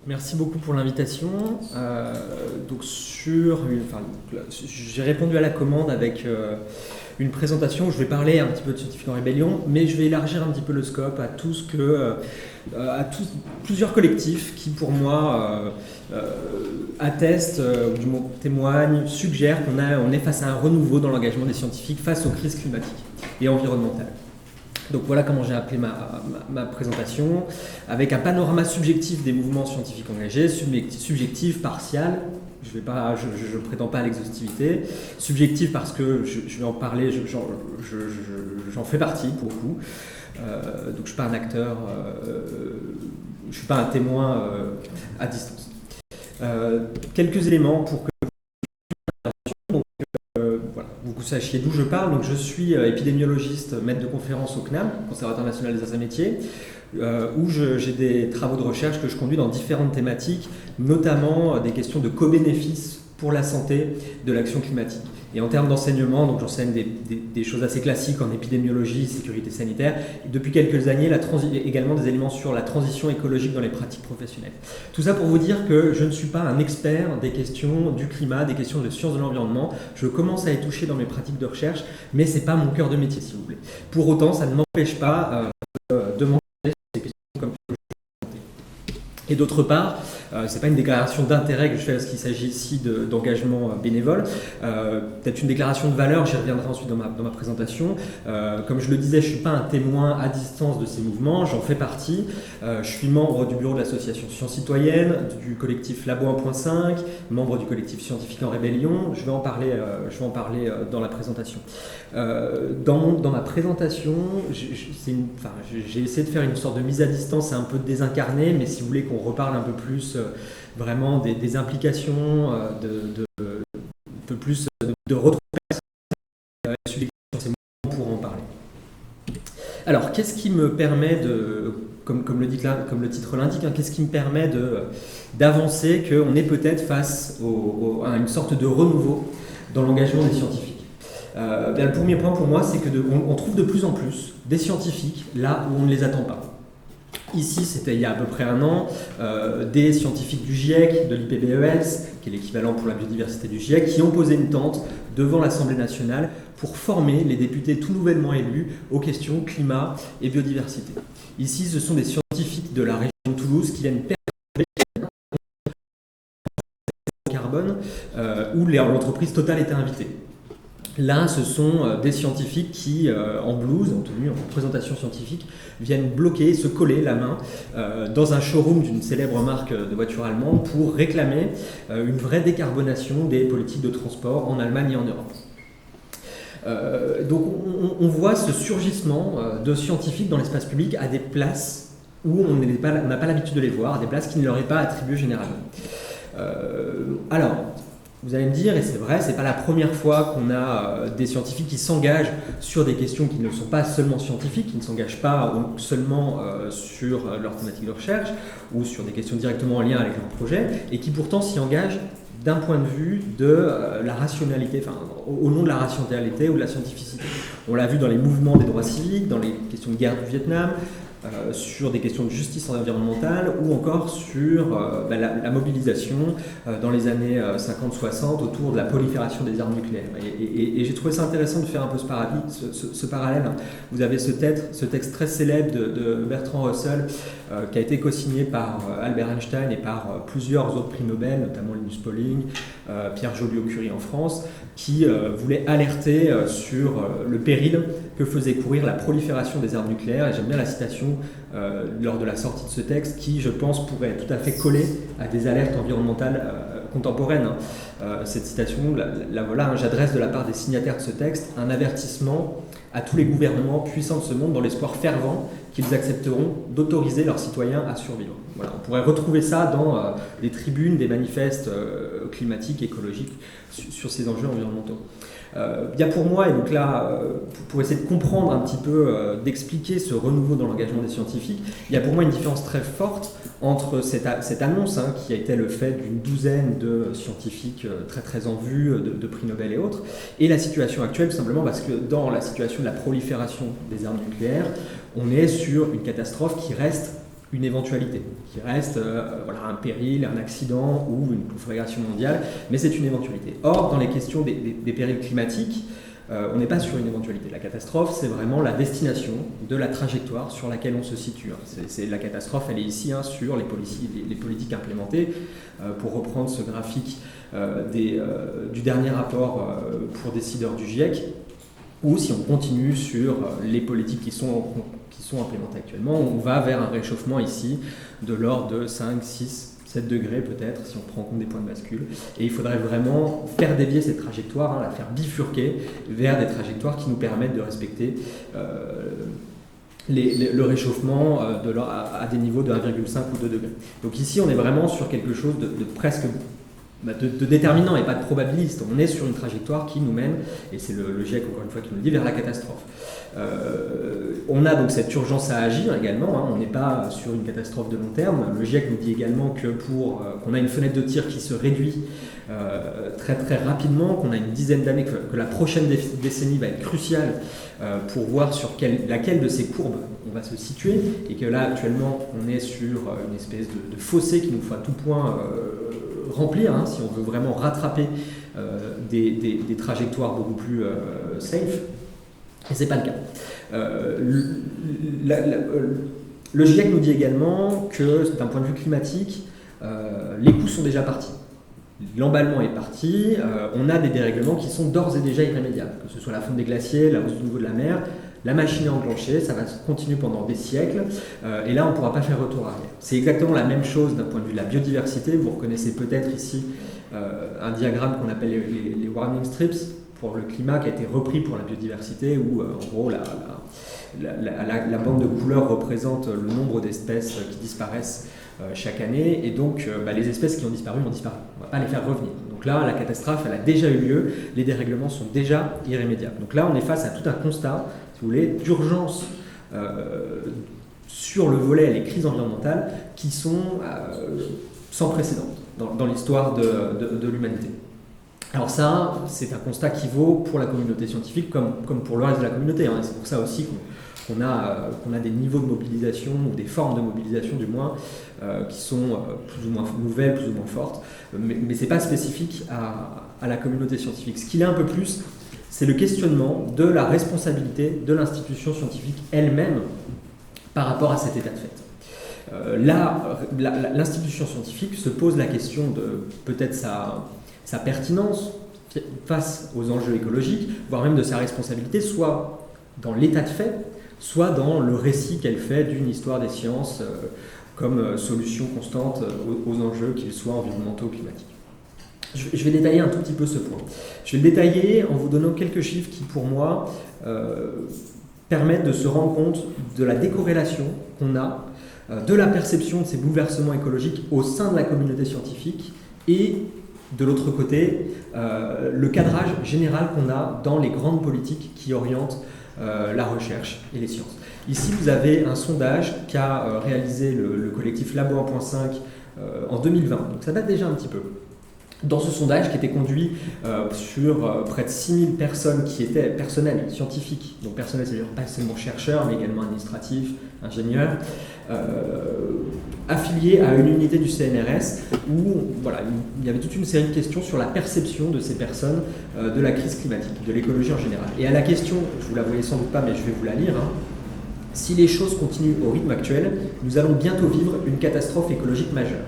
Merci beaucoup pour l'invitation. J'ai répondu à la commande avec une présentation où je vais parler un petit peu de Scientifiques en Rébellion, mais je vais élargir un petit peu le scope à tout ce que, plusieurs collectifs qui, pour moi, attestent, ou du moins témoignent, suggèrent on est face à un renouveau dans l'engagement des scientifiques face aux crises climatiques et environnementales. Donc voilà comment j'ai appelé ma présentation, avec un panorama subjectif des mouvements scientifiques engagés, subjectif, partial, je ne prétends pas à l'exhaustivité, subjectif parce que je vais en parler, j'en fais partie pour le coup, donc je ne suis pas un acteur, je ne suis pas un témoin à distance. Quelques éléments pour que vous sachiez d'où je parle. Donc, je suis épidémiologiste, maître de conférence au CNAM, Conservatoire national des arts et métiers, où j'ai des travaux de recherche que je conduis dans différentes thématiques, notamment des questions de co-bénéfices pour la santé de l'action climatique. Et en termes d'enseignement, donc j'enseigne des choses assez classiques en épidémiologie, sécurité sanitaire. Et depuis quelques années, également des éléments sur la transition écologique dans les pratiques professionnelles. Tout ça pour vous dire que je ne suis pas un expert des questions du climat, des questions de sciences de l'environnement. Je commence à y toucher dans mes pratiques de recherche, mais ce n'est pas mon cœur de métier, si vous voulez. Pour autant, ça ne m'empêche pas de m'engager sur ces questions comme et d'autre part, ce n'est pas une déclaration d'intérêt que je fais parce qu'il s'agit ici d'engagement bénévole. Peut-être une déclaration de valeur, j'y reviendrai ensuite dans ma présentation. Comme je le disais, je ne suis pas un témoin à distance de ces mouvements, j'en fais partie. Je suis membre du bureau de l'association Sciences Citoyennes, du collectif Labo 1.5, membre du collectif Scientifiques en Rébellion. Je vais en parler dans la présentation. Dans ma présentation, j'ai essayé de faire une sorte de mise à distance, un peu désincarnée, mais si vous voulez qu'on reparle un peu plus vraiment des implications, un peu plus de retrouver sur ces mots pour en parler. Alors, qu'est-ce qui me permet comme le titre l'indique, qu'est-ce qui me permet d'avancer qu'on est peut-être face à une sorte de renouveau dans l'engagement des scientifiques? Le premier point pour moi, c'est qu'on trouve de plus en plus des scientifiques là où on ne les attend pas. Ici, c'était il y a à peu près un an, des scientifiques du GIEC, de l'IPBES, qui est l'équivalent pour la biodiversité du GIEC, qui ont posé une tente devant l'Assemblée nationale pour former les députés tout nouvellement élus aux questions climat et biodiversité. Ici, ce sont des scientifiques de la région de Toulouse qui viennent permettre le carbone, où l'entreprise Total était invitée. Là, ce sont des scientifiques qui, en blouse, en tenue, en présentation scientifique, viennent bloquer, se coller la main dans un showroom d'une célèbre marque de voitures allemandes pour réclamer une vraie décarbonation des politiques de transport en Allemagne et en Europe. Donc on voit ce surgissement de scientifiques dans l'espace public à des places où on n'a pas l'habitude de les voir, à des places qui ne leur est pas attribuées généralement. Alors, vous allez me dire, et c'est vrai, c'est pas la première fois qu'on a des scientifiques qui s'engagent sur des questions qui ne sont pas seulement scientifiques, qui ne s'engagent pas seulement sur leur thématique de recherche ou sur des questions directement en lien avec leur projet, et qui pourtant s'y engagent d'un point de vue de la rationalité, au nom de la rationalité ou de la scientificité. On l'a vu dans les mouvements des droits civiques, dans les questions de guerre du Vietnam, sur des questions de justice environnementale ou encore sur la mobilisation dans les années 50-60 autour de la prolifération des armes nucléaires. Et j'ai trouvé ça intéressant de faire un peu ce parallèle. Vous avez ce texte très célèbre de Bertrand Russell qui a été co-signé par Albert Einstein et par plusieurs autres prix Nobel, notamment Linus Pauling, Pierre Joliot-Curie en France, qui voulait alerter sur le péril que faisait courir la prolifération des armes nucléaires. Et j'aime bien la citation lors de la sortie de ce texte qui, je pense, pourrait tout à fait coller à des alertes environnementales contemporaines. Cette citation, la voilà, j'adresse de la part des signataires de ce texte un avertissement à tous les gouvernements puissants de ce monde dans l'espoir fervent qu'ils accepteront d'autoriser leurs citoyens à survivre. Voilà, on pourrait retrouver ça dans des tribunes, des manifestes climatiques, écologiques sur ces enjeux environnementaux. Il y a pour moi, et donc là, pour essayer de comprendre un petit peu, d'expliquer ce renouveau dans l'engagement des scientifiques, il y a pour moi une différence très forte entre cette annonce qui a été le fait d'une douzaine de scientifiques très très en vue, de prix Nobel et autres, et la situation actuelle, tout simplement parce que dans la situation de la prolifération des armes nucléaires, on est sur une catastrophe qui reste une éventualité, qui reste un péril, un accident ou une conflagration mondiale, mais c'est une éventualité. Or, dans les questions des périls climatiques, on n'est pas sur une éventualité. La catastrophe, c'est vraiment la destination de la trajectoire sur laquelle on se situe. La catastrophe, elle est ici sur les politiques implémentées. Pour reprendre ce graphique du dernier rapport pour décideurs du GIEC, ou si on continue sur les politiques qui sont implémentées actuellement, on va vers un réchauffement ici de l'ordre de 5, 6, 7 degrés peut-être, si on prend en compte des points de bascule. Et il faudrait vraiment faire dévier cette trajectoire, la faire bifurquer vers des trajectoires qui nous permettent de respecter le réchauffement à des niveaux de 1,5 ou 2 degrés. Donc ici, on est vraiment sur quelque chose de presque de déterminant et pas de probabiliste. On est sur une trajectoire qui nous mène, et c'est le GIEC encore une fois qui nous le dit, vers la catastrophe. On a donc cette urgence à agir également, on n'est pas sur une catastrophe de long terme. Le GIEC nous dit également que qu'on a une fenêtre de tir qui se réduit très très rapidement, qu'on a une dizaine d'années, que la prochaine décennie va être cruciale pour voir sur laquelle de ces courbes on va se situer, et que là actuellement on est sur une espèce de fossé qu'il nous faut à tout point remplir, si on veut vraiment rattraper des trajectoires beaucoup plus safe, et ce n'est pas le cas. Le GIEC nous dit également que d'un point de vue climatique, les coûts sont déjà partis. L'emballement est parti, on a des dérèglements qui sont d'ores et déjà irrémédiables, que ce soit la fonte des glaciers, la hausse du niveau de la mer. La machine est enclenchée, ça va continuer pendant des siècles, et là on ne pourra pas faire retour arrière. C'est exactement la même chose d'un point de vue de la biodiversité. Vous reconnaissez peut-être ici un diagramme qu'on appelle les warning strips pour le climat, qui a été repris pour la biodiversité, où en gros la bande de couleurs représente le nombre d'espèces qui disparaissent chaque année, et donc les espèces qui ont disparu ont disparu. On ne va pas les faire revenir. Donc là, la catastrophe, elle a déjà eu lieu, les dérèglements sont déjà irrémédiables. Donc là, on est face à tout un constat, si vous voulez, d'urgence sur le volet les crises environnementales qui sont sans précédent dans l'histoire de l'humanité. Alors ça, c'est un constat qui vaut pour la communauté scientifique comme pour le reste de la communauté. C'est pour ça aussi qu'on a des niveaux de mobilisation, ou des formes de mobilisation du moins, qui sont plus ou moins nouvelles, plus ou moins fortes. Mais ce n'est pas spécifique à la communauté scientifique. Ce qu'il est un peu plus, c'est le questionnement de la responsabilité de l'institution scientifique elle-même par rapport à cet état de fait. L'institution scientifique se pose la question de peut-être sa pertinence face aux enjeux écologiques, voire même de sa responsabilité, soit dans l'état de fait, soit dans le récit qu'elle fait d'une histoire des sciences comme solution constante aux enjeux, qu'ils soient environnementaux ou climatiques. Je vais détailler un tout petit peu ce point. Je vais le détailler en vous donnant quelques chiffres qui, pour moi, permettent de se rendre compte de la décorrélation qu'on a, de la perception de ces bouleversements écologiques au sein de la communauté scientifique, et de l'autre côté, le cadrage général qu'on a dans les grandes politiques qui orientent la recherche et les sciences. Ici, vous avez un sondage qu'a réalisé le collectif Labo 1.5 en 2020, donc ça date déjà un petit peu. Dans ce sondage qui était conduit sur près de 6000 personnes qui étaient personnels scientifiques, donc personnels, c'est-à-dire pas seulement chercheurs, mais également administratifs, ingénieurs, affiliés à une unité du CNRS, où il y avait toute une série de questions sur la perception de ces personnes de la crise climatique, de l'écologie en général. Et à la question, je ne vous la voyez sans doute pas, mais je vais vous la lire, si les choses continuent au rythme actuel, nous allons bientôt vivre une catastrophe écologique majeure.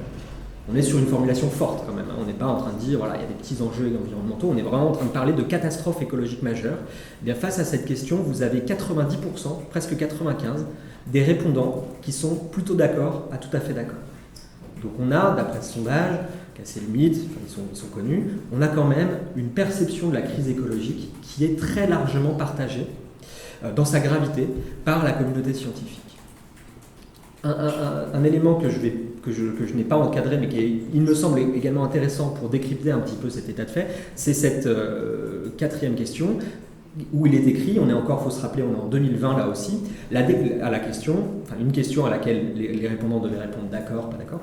On est sur une formulation forte quand même, on n'est pas en train de dire il y a des petits enjeux environnementaux, on est vraiment en train de parler de catastrophe écologique majeure. Et bien, face à cette question, vous avez 90%, presque 95%, des répondants qui sont plutôt d'accord à tout à fait d'accord. Donc on a, d'après ce sondage, qui a ses limites, ils sont connus, on a quand même une perception de la crise écologique qui est très largement partagée dans sa gravité par la communauté scientifique. Un élément que je n'ai pas encadré, mais qui il me semble également intéressant pour décrypter un petit peu cet état de fait, c'est cette quatrième question, où il est écrit, faut se rappeler, on est en 2020 là aussi, à la question, une question à laquelle les répondants devaient répondre d'accord, pas d'accord,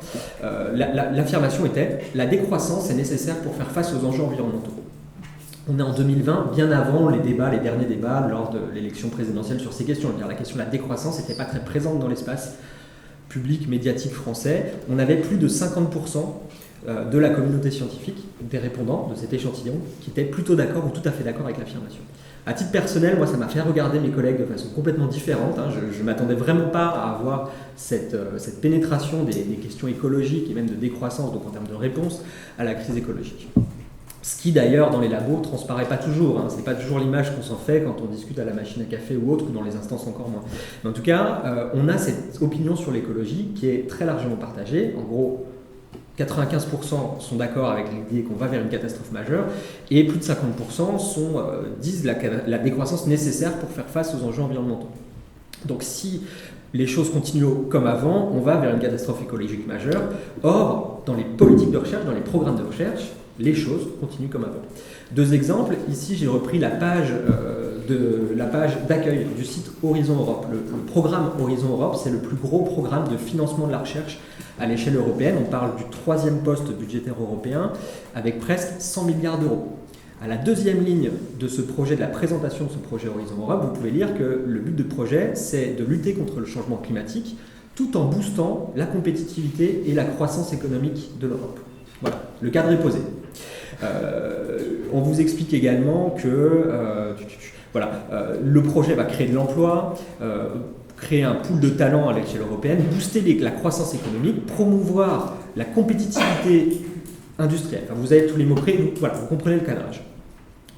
l'affirmation était « La décroissance est nécessaire pour faire face aux enjeux environnementaux ». On est en 2020, bien avant les derniers débats lors de l'élection présidentielle sur ces questions. La question de la décroissance n'était pas très présente dans l'espace public médiatique français, on avait plus de 50% de la communauté scientifique, des répondants de cet échantillon, qui étaient plutôt d'accord ou tout à fait d'accord avec l'affirmation. À titre personnel, moi, ça m'a fait regarder mes collègues de façon complètement différente. Je ne m'attendais vraiment pas à avoir cette pénétration des questions écologiques et même de décroissance, donc en termes de réponse à la crise écologique. Ce qui d'ailleurs dans les labos ne transparaît pas toujours, ce n'est pas toujours l'image qu'on s'en fait quand on discute à la machine à café ou autre, ou dans les instances encore moins. Mais en tout cas, on a cette opinion sur l'écologie qui est très largement partagée. En gros, 95% sont d'accord avec l'idée qu'on va vers une catastrophe majeure, et plus de 50% disent la décroissance nécessaire pour faire face aux enjeux environnementaux. Donc si les choses continuent comme avant, on va vers une catastrophe écologique majeure. Or, dans les politiques de recherche, dans les programmes de recherche, les choses continuent comme avant. Deux exemples, ici j'ai repris la page d'accueil du site Horizon Europe. Le programme Horizon Europe, c'est le plus gros programme de financement de la recherche à l'échelle européenne. On parle du 3e poste budgétaire européen avec presque 100 milliards d'euros. À la deuxième ligne de ce projet, de la présentation de ce projet Horizon Europe, vous pouvez lire que le but du projet, c'est de lutter contre le changement climatique tout en boostant la compétitivité et la croissance économique de l'Europe. Voilà, le cadre est posé. On vous explique également que le projet va créer de l'emploi, créer un pool de talents à l'échelle européenne, booster la croissance économique, promouvoir la compétitivité industrielle. Enfin, vous avez tous les mots-clés, vous comprenez le cadrage.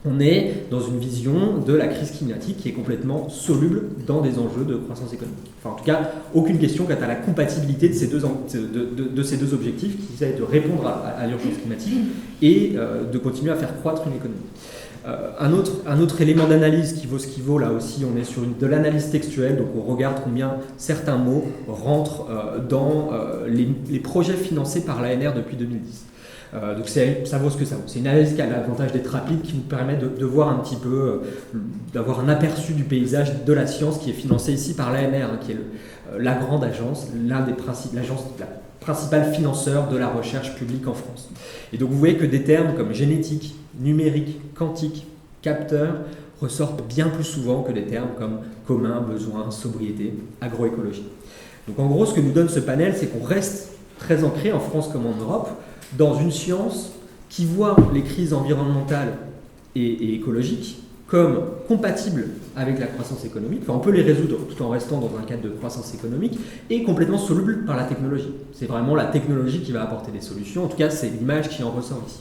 On est dans une vision de la crise climatique qui est complètement soluble dans des enjeux de croissance économique. Enfin, en tout cas, aucune question quant à la compatibilité de ces deux objectifs qui est de répondre à l'urgence climatique et de continuer à faire croître une économie. Un autre élément d'analyse qui vaut ce qui vaut, là aussi, on est sur de l'analyse textuelle, donc on regarde combien certains mots rentrent dans les projets financés par l'ANR depuis 2010. Donc ça vaut ce que ça vaut. C'est une analyse qui a l'avantage d'être rapide, qui nous permet de voir un petit peu, d'avoir un aperçu du paysage de la science qui est financée ici par l'ANR, qui est la grande agence, la principale financeur de la recherche publique en France. Et donc vous voyez que des termes comme génétique, numérique, quantique, capteur ressortent bien plus souvent que des termes comme commun, besoin, sobriété, agroécologie. Donc en gros, ce que nous donne ce panel, c'est qu'on reste très ancré en France comme en Europe dans une science qui voit les crises environnementales et écologiques comme compatibles avec la croissance économique. Enfin, on peut les résoudre tout en restant dans un cadre de croissance économique et complètement solubles par la technologie. C'est vraiment la technologie qui va apporter des solutions. En tout cas, c'est l'image qui en ressort ici.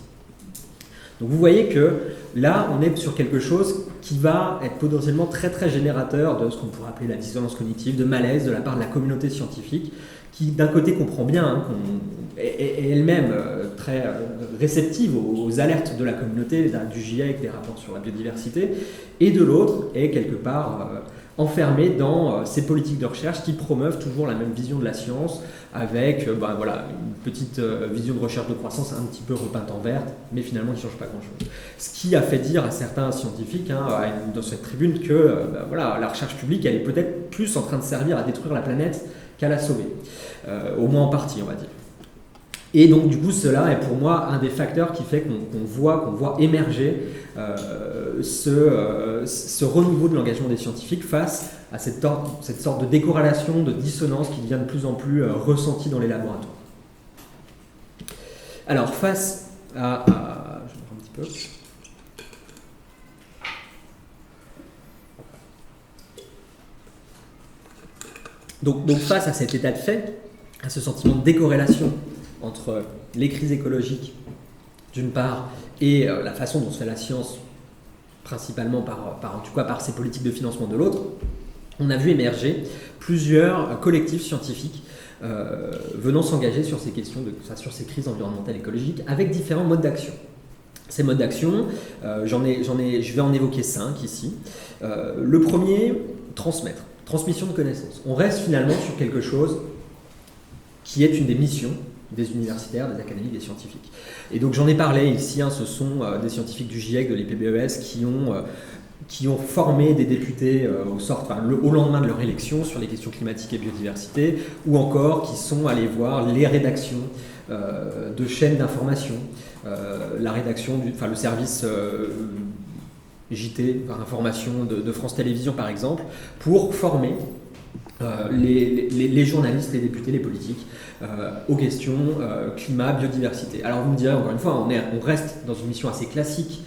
Donc vous voyez que là, on est sur quelque chose qui va être potentiellement très très générateur de ce qu'on pourrait appeler la dissonance cognitive, de malaise de la part de la communauté scientifique, qui d'un côté comprend bien est elle-même très réceptive aux alertes de la communauté, du GIEC, des rapports sur la biodiversité, et de l'autre est quelque part enfermée dans ces politiques de recherche qui promeuvent toujours la même vision de la science, avec une petite vision de recherche de croissance un petit peu repeinte en verte, mais finalement qui ne change pas grand-chose. Ce qui a fait dire à certains scientifiques dans cette tribune que la recherche publique, elle est peut-être plus en train de servir à détruire la planète qu'à la sauver, au moins en partie, on va dire. Et donc, du coup, cela est pour moi un des facteurs qui fait qu'on voit émerger ce renouveau de l'engagement des scientifiques face à cette sorte de décorrélation, de dissonance qui devient de plus en plus ressentie dans les laboratoires. Alors, face à je vais voir un petit peu. Donc face à cet état de fait, à ce sentiment de décorrélation entre les crises écologiques d'une part et la façon dont se fait la science, principalement par ces politiques de financement de l'autre, on a vu émerger plusieurs collectifs scientifiques venant s'engager sur ces questions, sur ces crises environnementales et écologiques, avec différents modes d'action. Ces modes d'action, je vais en évoquer 5 ici. Le premier, transmettre. Transmission de connaissances. On reste finalement sur quelque chose qui est une des missions des universitaires, des académiques, des scientifiques. Et donc j'en ai parlé ici, ce sont des scientifiques du GIEC, de l'IPBES, qui ont formé des députés au lendemain de leur élection sur les questions climatiques et biodiversité, ou encore qui sont allés voir les rédactions de chaînes d'information, la rédaction, le service JT, par information de France Télévisions par exemple, pour former les journalistes, les députés, les politiques aux questions climat, biodiversité. Alors vous me direz, encore une fois, on reste dans une mission assez classique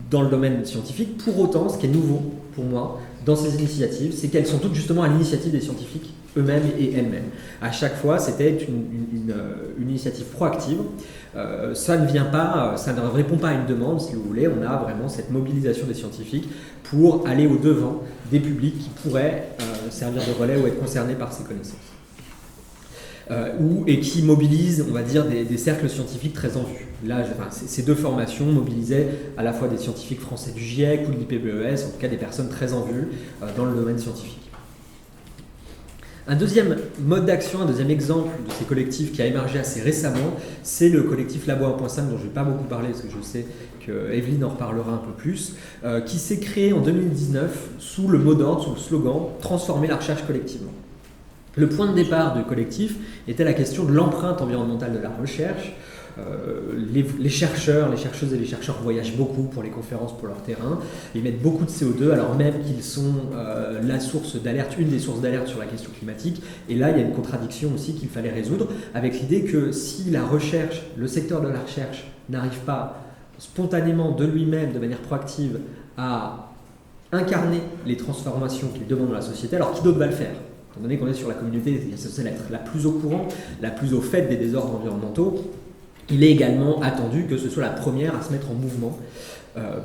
dans le domaine scientifique. Pour autant, ce qui est nouveau pour moi dans ces initiatives, c'est qu'elles sont toutes justement à l'initiative des scientifiques eux-mêmes et elles-mêmes. À chaque fois, c'était une initiative proactive. Ça ne répond pas à une demande, si vous voulez. On a vraiment cette mobilisation des scientifiques pour aller au-devant des publics qui pourraient servir de relais ou être concernés par ces connaissances. Et qui mobilisent, on va dire, des cercles scientifiques très en vue. Là, ces deux formations mobilisaient à la fois des scientifiques français du GIEC ou de l'IPBES, en tout cas des personnes très en vue dans le domaine scientifique. Un deuxième mode d'action, un deuxième exemple de ces collectifs qui a émergé assez récemment, c'est le collectif Labo 1.5 dont je ne vais pas beaucoup parler parce que je sais que Evelyne en reparlera un peu plus, qui s'est créé en 2019 sous le mot d'ordre, sous le slogan « Transformer la recherche collectivement ». Le point de départ du collectif était la question de l'empreinte environnementale de la recherche. Les chercheurs, les chercheuses et les chercheurs voyagent beaucoup pour les conférences, pour leur terrain. Ils mettent beaucoup de CO2 alors même qu'ils sont la source d'alerte, une des sources d'alerte sur la question climatique. Et là, il y a une contradiction aussi qu'il fallait résoudre avec l'idée que si la recherche, le secteur de la recherche n'arrive pas spontanément de lui-même, de manière proactive, à incarner les transformations qu'il demande dans la société, alors qui d'autre va le faire ? Étant donné qu'on est sur la communauté censée être la plus au courant, la plus au fait des désordres environnementaux, il est également attendu que ce soit la première à se mettre en mouvement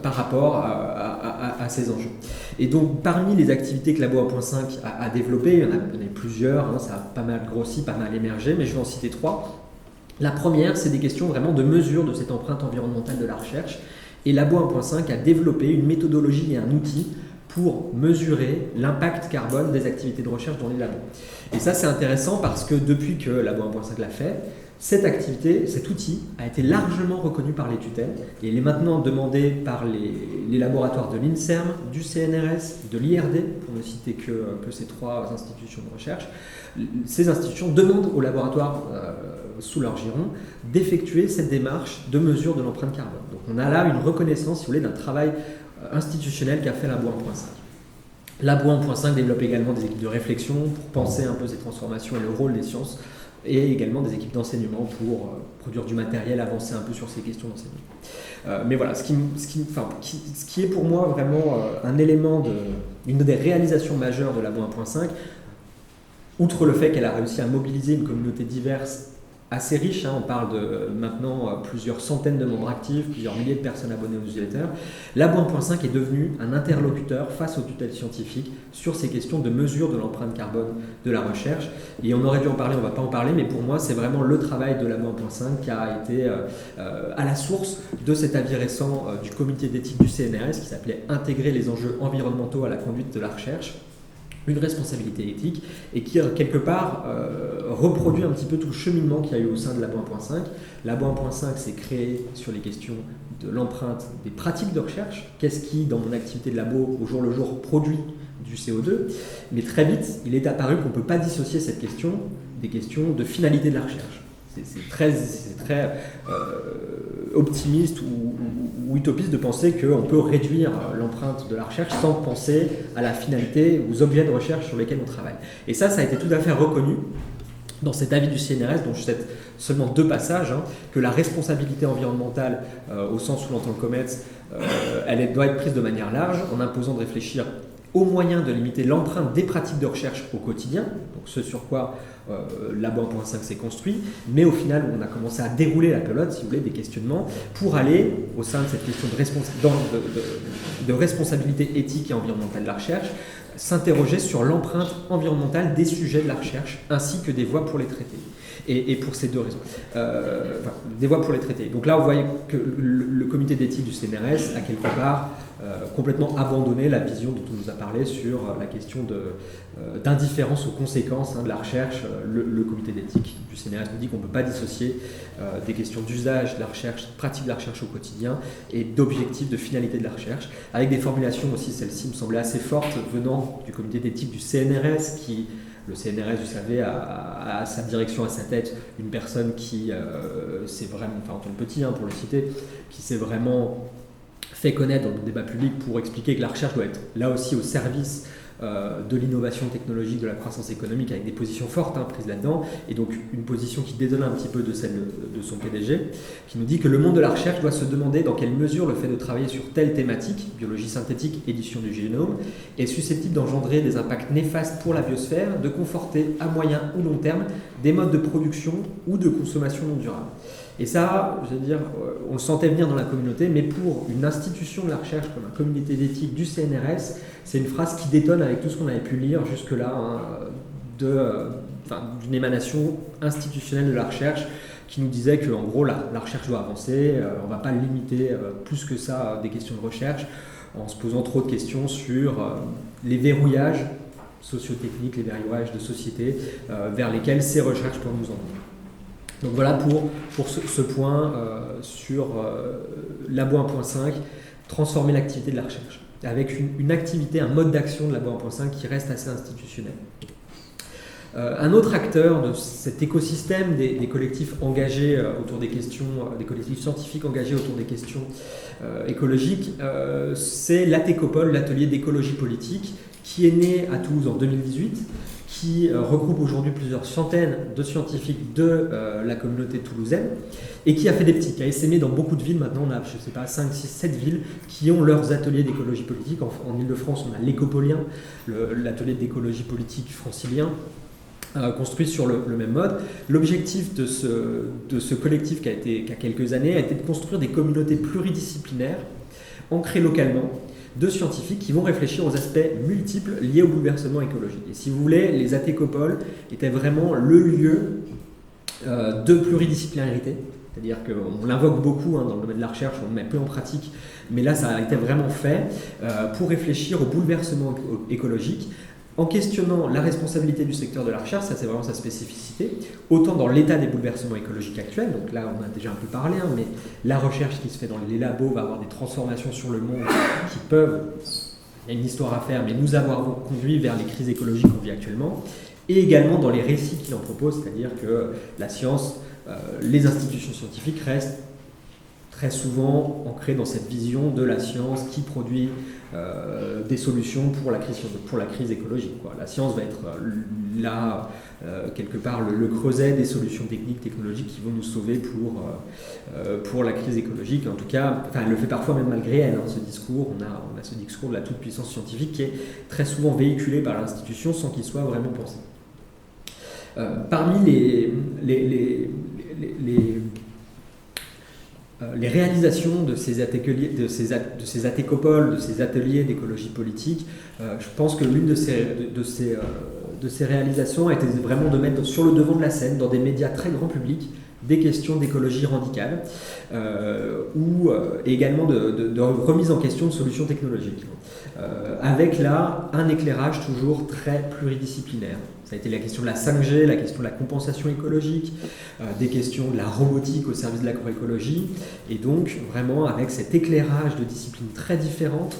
par rapport à ces enjeux. Et donc, parmi les activités que Labo 1.5 a développées, il y en a plusieurs, hein, ça a pas mal grossi, pas mal émergé, mais je vais en citer trois. La première, c'est des questions vraiment de mesure de cette empreinte environnementale de la recherche. Et Labo 1.5 a développé une méthodologie et un outil pour mesurer l'impact carbone des activités de recherche dans les labos. Et ça, c'est intéressant parce que depuis que Labo 1.5 l'a fait, cette activité, cet outil a été largement reconnu par les tutelles et il est maintenant demandé par les laboratoires de l'INSERM, du CNRS, de l'IRD, pour ne citer que ces trois institutions de recherche. Ces institutions demandent aux laboratoires sous leur giron d'effectuer cette démarche de mesure de l'empreinte carbone. Donc on a là une reconnaissance, si vous voulez, d'un travail institutionnel qu'a fait Labo 1.5. Labo 1.5 développe également des équipes de réflexion pour penser un peu ces transformations et le rôle des sciences, et également des équipes d'enseignement pour produire du matériel, avancer un peu sur ces questions d'enseignement. Mais voilà, ce qui est pour moi vraiment un élément, une des réalisations majeures de Labo 1.5, outre le fait qu'elle a réussi à mobiliser une communauté diverse assez riche, hein, on parle de maintenant plusieurs centaines de membres actifs, plusieurs milliers de personnes abonnées aux newsletters. Labo 1.5 est devenu un interlocuteur face aux tutelles scientifiques sur ces questions de mesure de l'empreinte carbone de la recherche. Et on aurait dû en parler, on ne va pas en parler, mais pour moi c'est vraiment le travail de Labo 1.5 qui a été à la source de cet avis récent du comité d'éthique du CNRS qui s'appelait « Intégrer les enjeux environnementaux à la conduite de la recherche ». Une responsabilité éthique et qui, quelque part, reproduit un petit peu tout le cheminement qu'il y a eu au sein de Labo 1.5. Labo 1.5 s'est créé sur les questions de l'empreinte des pratiques de recherche. Qu'est-ce qui, dans mon activité de labo, au jour le jour, produit du CO2 ? Mais très vite, il est apparu qu'on ne peut pas dissocier cette question des questions de finalité de la recherche. C'est très optimiste ou utopiste de penser qu'on peut réduire l'empreinte de la recherche sans penser à la finalité, aux objets de recherche sur lesquels on travaille. Et ça a été tout à fait reconnu dans cet avis du CNRS, dont je cite seulement deux passages, hein, que la responsabilité environnementale, au sens où l'entend le COMETS, elle doit être prise de manière large, en imposant de réfléchir aux moyens de limiter l'empreinte des pratiques de recherche au quotidien, donc ce sur quoi Labo 1.5 s'est construit, mais au final, on a commencé à dérouler la pelote, si vous voulez, des questionnements, pour aller, au sein de cette question de responsabilité éthique et environnementale de la recherche, s'interroger sur l'empreinte environnementale des sujets de la recherche, ainsi que des voies pour les traiter. Et pour ces deux raisons. Des voies pour les traiter. Donc là, on voyait que le comité d'éthique du CNRS a quelque part complètement abandonné la vision dont on nous a parlé sur la question d'indifférence aux conséquences de la recherche. Le comité d'éthique du CNRS nous dit qu'on ne peut pas dissocier des questions d'usage de la recherche, pratique de la recherche au quotidien et d'objectifs de finalité de la recherche, avec des formulations aussi, celle-ci me semblait assez forte, venant du comité d'éthique du CNRS qui... Le CNRS, vous savez, a à sa direction, à sa tête, une personne qui s'est vraiment, enfin Antoine Petit pour le citer, qui s'est vraiment fait connaître dans le débat public pour expliquer que la recherche doit être là aussi au service de l'innovation technologique, de la croissance économique, avec des positions fortes prises là-dedans, et donc une position qui dédonne un petit peu de celle de son PDG, qui nous dit que le monde de la recherche doit se demander dans quelle mesure le fait de travailler sur telle thématique, biologie synthétique, édition du génome, est susceptible d'engendrer des impacts néfastes pour la biosphère, de conforter à moyen ou long terme des modes de production ou de consommation non durable. Et ça, je veux dire, on le sentait venir dans la communauté, mais pour une institution de la recherche comme un comité d'éthique du CNRS, c'est une phrase qui détonne avec tout ce qu'on avait pu lire jusque-là d'une émanation institutionnelle de la recherche qui nous disait qu'en gros, la recherche doit avancer, on ne va pas limiter plus que ça des questions de recherche en se posant trop de questions sur les verrouillages socio-techniques, les verrouillages de société vers lesquels ces recherches peuvent nous emmener. Donc voilà pour ce point sur Labo 1.5, transformer l'activité de la recherche, avec une activité, un mode d'action de Labo 1.5 qui reste assez institutionnel. Un autre acteur de cet écosystème des collectifs engagés autour des questions, des collectifs scientifiques engagés autour des questions écologiques, c'est l'ATECOPOL, l'atelier d'écologie politique, qui est né à Toulouse en 2018, qui regroupe aujourd'hui plusieurs centaines de scientifiques de la communauté toulousaine et qui a fait des petits, qui a essaimé dans beaucoup de villes. Maintenant, on a, je ne sais pas, 5, 6, 7 villes qui ont leurs ateliers d'écologie politique. En Ile-de-France, on a l'Écopolien, l'atelier d'écologie politique francilien, construit sur le même mode. L'objectif de ce collectif qui a quelques années a été de construire des communautés pluridisciplinaires ancrées localement, de scientifiques qui vont réfléchir aux aspects multiples liés au bouleversement écologique. Et si vous voulez, les ATECOPOL étaient vraiment le lieu de pluridisciplinarité, c'est-à-dire qu'on l'invoque beaucoup dans le domaine de la recherche, on le met peu en pratique, mais là ça a été vraiment fait pour réfléchir au bouleversement écologique, en questionnant la responsabilité du secteur de la recherche, ça c'est vraiment sa spécificité, autant dans l'état des bouleversements écologiques actuels, donc là on a déjà un peu parlé, mais la recherche qui se fait dans les labos va avoir des transformations sur le monde qui peuvent, il y a une histoire à faire, mais nous avoir conduit vers les crises écologiques qu'on vit actuellement, et également dans les récits qu'il en propose, c'est-à-dire que la science, les institutions scientifiques restent très souvent ancrées dans cette vision de la science qui produit des solutions pour la crise écologique, quoi. La science va être là, quelque part, le creuset des solutions techniques, technologiques qui vont nous sauver pour la crise écologique. En tout cas, elle le fait parfois même malgré elle, ce discours. On a ce discours de la toute-puissance scientifique qui est très souvent véhiculé par l'institution sans qu'il soit vraiment pensé. Parmi les réalisations de ces ateliers, de ces ATECOPOL, de ces ateliers d'écologie politique, je pense que l'une de ces réalisations a été vraiment de mettre sur le devant de la scène, dans des médias très grand public, des questions d'écologie radicale et également de remise en question de solutions technologiques. Avec là un éclairage toujours très pluridisciplinaire. Ça a été la question de la 5G, la question de la compensation écologique, des questions de la robotique au service de l'agroécologie, et donc vraiment avec cet éclairage de disciplines très différentes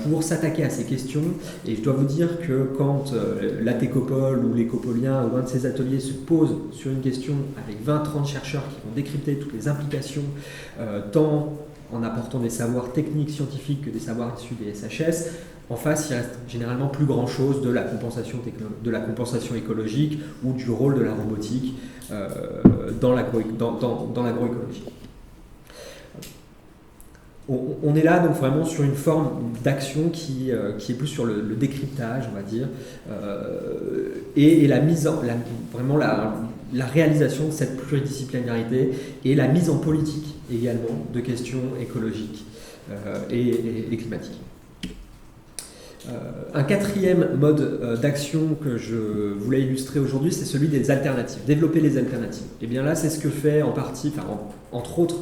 pour s'attaquer à ces questions. Et je dois vous dire que quand l'ATECOPOL ou l'Écopolien ou un de ces ateliers se pose sur une question avec 20-30 chercheurs qui vont décrypter toutes les implications, tant en apportant des savoirs techniques, scientifiques que des savoirs issus des SHS, en face, il reste généralement plus grand-chose de la compensation écologique ou du rôle de la robotique dans l'agroécologie. On est là donc vraiment sur une forme d'action qui est plus sur le décryptage, on va dire, et la réalisation de cette pluridisciplinarité et la mise en politique également de questions écologiques et climatiques. Un quatrième mode d'action que je voulais illustrer aujourd'hui, c'est celui des alternatives, développer les alternatives. Et bien là, c'est ce que fait en partie, entre autres,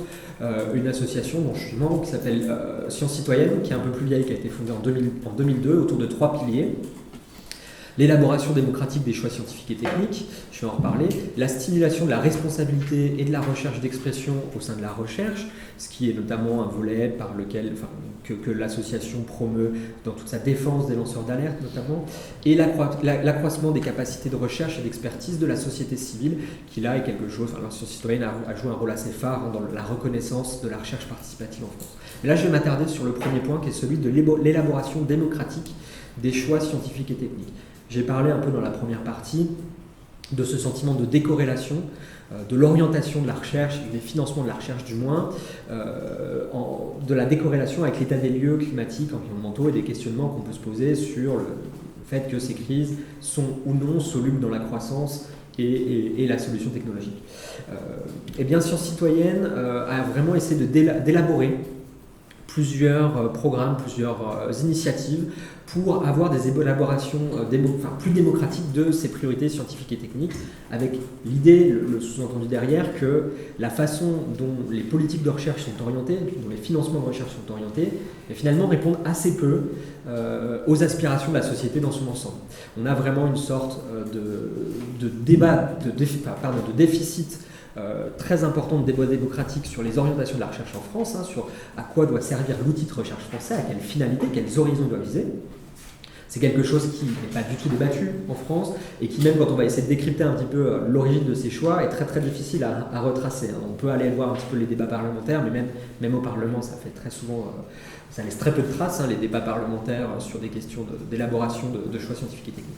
une association dont je suis membre qui s'appelle Science Citoyenne, qui est un peu plus vieille, qui a été fondée en 2002 autour de 3 piliers. L'élaboration démocratique des choix scientifiques et techniques, je vais en reparler, la stimulation de la responsabilité et de la recherche d'expression au sein de la recherche, ce qui est notamment un volet par lequel, que l'association promeut dans toute sa défense des lanceurs d'alerte notamment, et l'accroissement des capacités de recherche et d'expertise de la société civile, qui là est quelque chose, la Science Citoyenne a joué un rôle assez phare dans la reconnaissance de la recherche participative en France. Mais là je vais m'attarder sur le premier point qui est celui de l'élaboration démocratique des choix scientifiques et techniques. J'ai parlé un peu dans la première partie de ce sentiment de décorrélation, de l'orientation de la recherche, des financements de la recherche du moins, de la décorrélation avec l'état des lieux climatiques, environnementaux et des questionnements qu'on peut se poser sur le fait que ces crises sont ou non solubles dans la croissance et la solution technologique. Eh bien, Sciences Citoyennes a vraiment essayé d'élaborer plusieurs programmes, plusieurs initiatives pour avoir des élaborations plus démocratiques de ces priorités scientifiques et techniques, avec l'idée, le sous-entendu derrière, que la façon dont les politiques de recherche sont orientées, dont les financements de recherche sont orientés, et finalement répondent assez peu aux aspirations de la société dans son ensemble. On a vraiment une sorte de déficit très important de débat démocratique sur les orientations de la recherche en France, sur à quoi doit servir l'outil de recherche français, à quelle finalité, quels horizons doit viser. C'est quelque chose qui n'est pas du tout débattu en France et qui, même quand on va essayer de décrypter un petit peu l'origine de ces choix, est très très difficile à retracer. On peut aller voir un petit peu les débats parlementaires, mais même au Parlement, ça fait très souvent, ça laisse très peu de traces, les débats parlementaires sur des questions d'élaboration de choix scientifiques et techniques.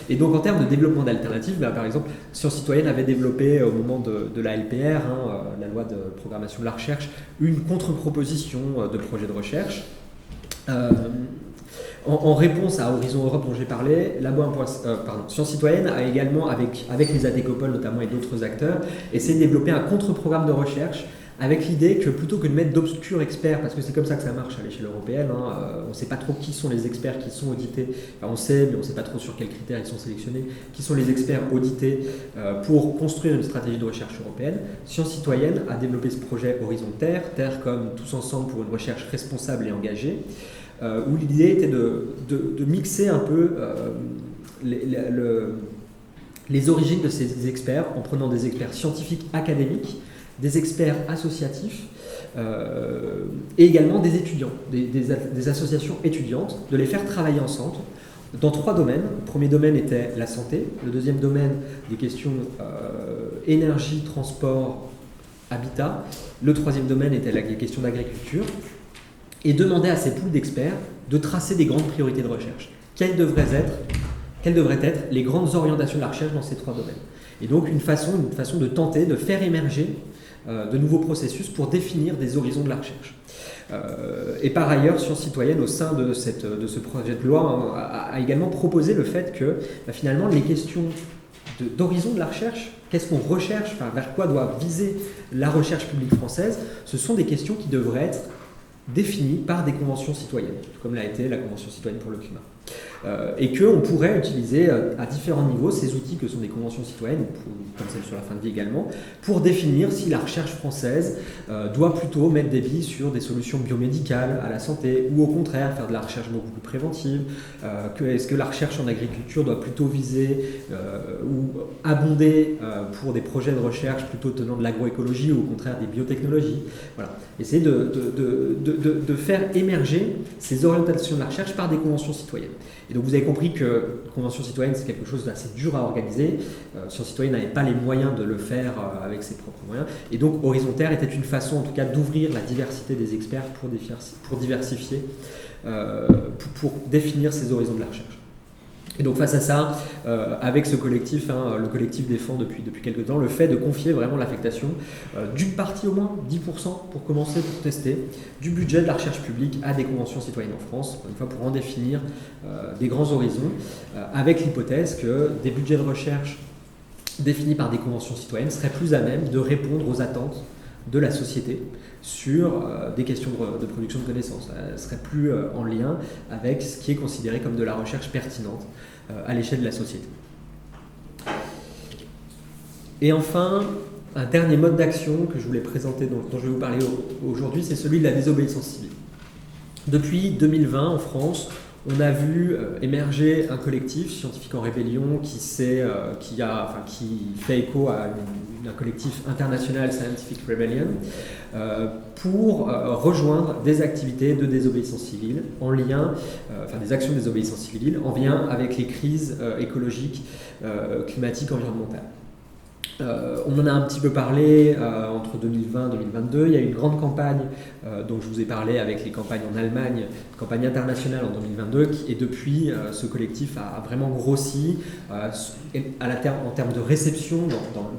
Et donc en termes de développement d'alternatives, par exemple, Sciences Citoyennes avait développé au moment de la LPR, la loi de programmation de la recherche, une contre-proposition de projet de recherche. En réponse à Horizon Europe dont j'ai parlé, Sciences Citoyennes a également, avec les ADECOPOL notamment et d'autres acteurs, essayé de développer un contre-programme de recherche avec l'idée que plutôt que de mettre d'obscurs experts, parce que c'est comme ça que ça marche à l'échelle européenne, on ne sait pas trop qui sont les experts qui sont audités, enfin, on sait, mais on ne sait pas trop sur quels critères ils sont sélectionnés, qui sont les experts audités pour construire une stratégie de recherche européenne. Sciences Citoyennes a développé ce projet Horizon Terre comme tous ensemble pour une recherche responsable et engagée, où l'idée était de mixer un peu les origines de ces experts en prenant des experts scientifiques académiques, des experts associatifs et également des étudiants, des associations étudiantes, de les faire travailler ensemble dans 3 domaines. Le premier domaine était la santé, le deuxième domaine des questions énergie, transport, habitat, le troisième domaine était les questions d'agriculture, et demander à ces poules d'experts de tracer des grandes priorités de recherche. Quelles devraient être les grandes orientations de la recherche dans ces 3 domaines. Et donc une façon de tenter de faire émerger de nouveaux processus pour définir des horizons de la recherche. Et par ailleurs, Sciences Citoyennes, au sein de ce projet de loi, a également proposé le fait que finalement les questions d'horizon de la recherche, qu'est-ce qu'on recherche, vers quoi doit viser la recherche publique française, ce sont des questions qui devraient être définies par des conventions citoyennes, comme l'a été la Convention citoyenne pour le climat. Et qu'on pourrait utiliser à différents niveaux ces outils que sont des conventions citoyennes, comme celle sur la fin de vie également, pour définir si la recherche française doit plutôt mettre des billes sur des solutions biomédicales à la santé, ou au contraire faire de la recherche beaucoup plus préventive, est-ce que la recherche en agriculture doit plutôt viser ou abonder pour des projets de recherche plutôt tenant de l'agroécologie, ou au contraire des biotechnologies. Voilà. Essayer de faire émerger ces orientations de la recherche par des conventions citoyennes. Et donc vous avez compris que la Convention citoyenne, c'est quelque chose d'assez dur à organiser. Sciences Citoyennes n'avait pas les moyens de le faire avec ses propres moyens. Et donc Horizon Terre était une façon, en tout cas, d'ouvrir la diversité des experts pour diversifier, pour définir ces horizons de la recherche. Et donc face à ça, avec ce collectif, le collectif défend depuis quelques temps le fait de confier vraiment l'affectation d'une partie au moins, 10% pour commencer, pour tester, du budget de la recherche publique à des conventions citoyennes en France, une fois pour en définir des grands horizons, avec l'hypothèse que des budgets de recherche définis par des conventions citoyennes seraient plus à même de répondre aux attentes de la société sur des questions de production de connaissances. Elle serait plus en lien avec ce qui est considéré comme de la recherche pertinente à l'échelle de la société. Et enfin, un dernier mode d'action que je voulais présenter, dont je vais vous parler aujourd'hui, c'est celui de la désobéissance civile. Depuis 2020, en France, on a vu émerger un collectif, Scientifiques en Rébellion, qui fait écho à un collectif international, Scientific Rebellion, pour rejoindre des activités de désobéissance civile en lien, des actions de désobéissance civile en lien avec les crises écologiques, climatiques, environnementales. On en a un petit peu parlé entre 2020 et 2022. Il y a eu une grande campagne dont je vous ai parlé avec les campagnes en Allemagne, campagne internationale en 2022, et depuis, ce collectif a vraiment grossi en termes de réception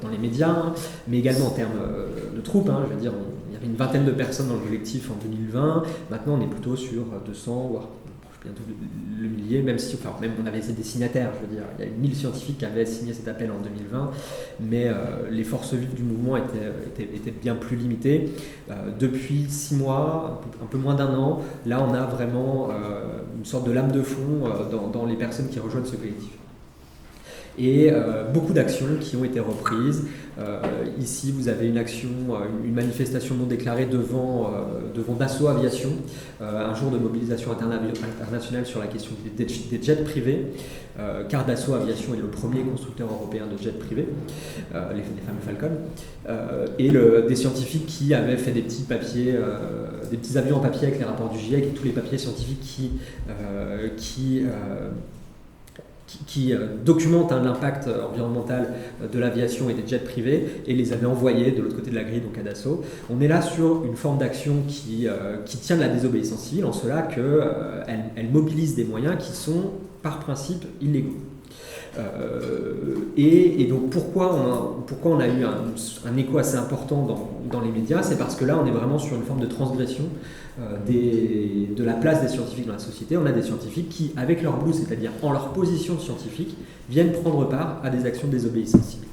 dans les médias, hein, mais également en termes de troupes. Hein, je veux dire, il y avait une vingtaine de personnes dans le collectif en 2020. Maintenant, on est plutôt sur 200, voire bientôt le millier, même si même on avait des signataires, je veux dire, il y a eu 1000 scientifiques qui avaient signé cet appel en 2020, mais les forces vives du mouvement étaient bien plus limitées. Depuis 6 mois, un peu moins d'un an, là on a vraiment une sorte de lame de fond dans les personnes qui rejoignent ce collectif. Et beaucoup d'actions qui ont été reprises. Ici, vous avez une action, une manifestation non déclarée devant Dassault Aviation, un jour de mobilisation internationale sur la question des jets privés, car Dassault Aviation est le premier constructeur européen de jets privés, les fameux Falcon, et des scientifiques qui avaient fait des petits papiers, des petits avions en papier avec les rapports du GIEC et tous les papiers scientifiques qui documentent l'impact environnemental de l'aviation et des jets privés et les avait envoyés de l'autre côté de la grille, donc à Dassault. On est là sur une forme d'action qui tient de la désobéissance civile, en cela qu'elle mobilise des moyens qui sont par principe illégaux. Et donc pourquoi on a eu un écho assez important dans les médias, c'est parce que là on est vraiment sur une forme de transgression de la place des scientifiques dans la société. On a des scientifiques qui, avec leur blue, c'est-à-dire en leur position scientifique, viennent prendre part à des actions de désobéissance civile.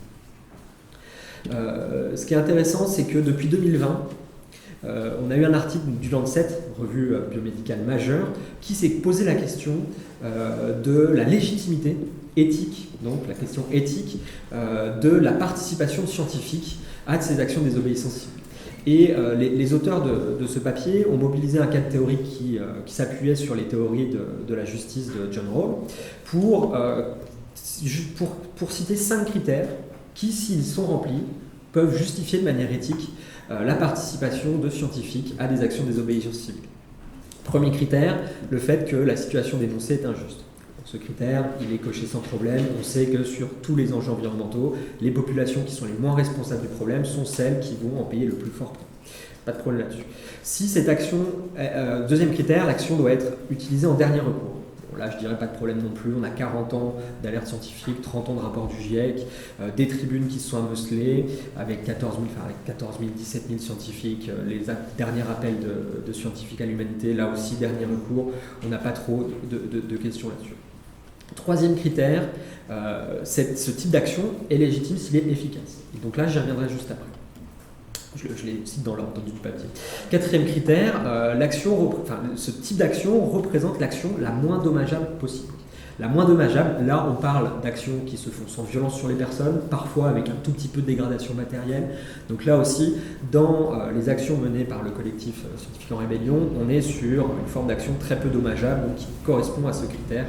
Ce qui est intéressant, c'est que depuis 2020, on a eu un article du Lancet, revue biomédicale majeure, qui s'est posé la question de la légitimité éthique, donc la question éthique de la participation scientifique à ces actions de désobéissance civile. Et les auteurs de ce papier ont mobilisé un cadre théorique qui s'appuyait sur les théories de la justice de John Rawls pour citer 5 critères qui, s'ils sont remplis, peuvent justifier de manière éthique la participation de scientifiques à des actions de désobéissance civile. Premier critère, le fait que la situation dénoncée est injuste. Ce critère, il est coché sans problème. On sait que sur tous les enjeux environnementaux, les populations qui sont les moins responsables du problème sont celles qui vont en payer le plus fort prix. Pas de problème là-dessus. Si cette action, deuxième critère, l'action doit être utilisée en dernier recours. Bon, là, je dirais pas de problème non plus. On a 40 ans d'alerte scientifique, 30 ans de rapport du GIEC, des tribunes qui se sont amecelées avec 14 000, 17 000 scientifiques, les derniers appels de scientifiques à l'humanité, là aussi, dernier recours. On n'a pas trop de questions là-dessus. Troisième critère, ce type d'action est légitime s'il est efficace. Et donc là, j'y reviendrai juste après. Je les cite dans l'ordre du papier. Quatrième critère, ce type d'action représente l'action la moins dommageable possible. La moins dommageable, là on parle d'actions qui se font sans violence sur les personnes, parfois avec un tout petit peu de dégradation matérielle. Donc là aussi, dans les actions menées par le collectif Scientifiques en Rébellion, on est sur une forme d'action très peu dommageable, donc qui correspond à ce critère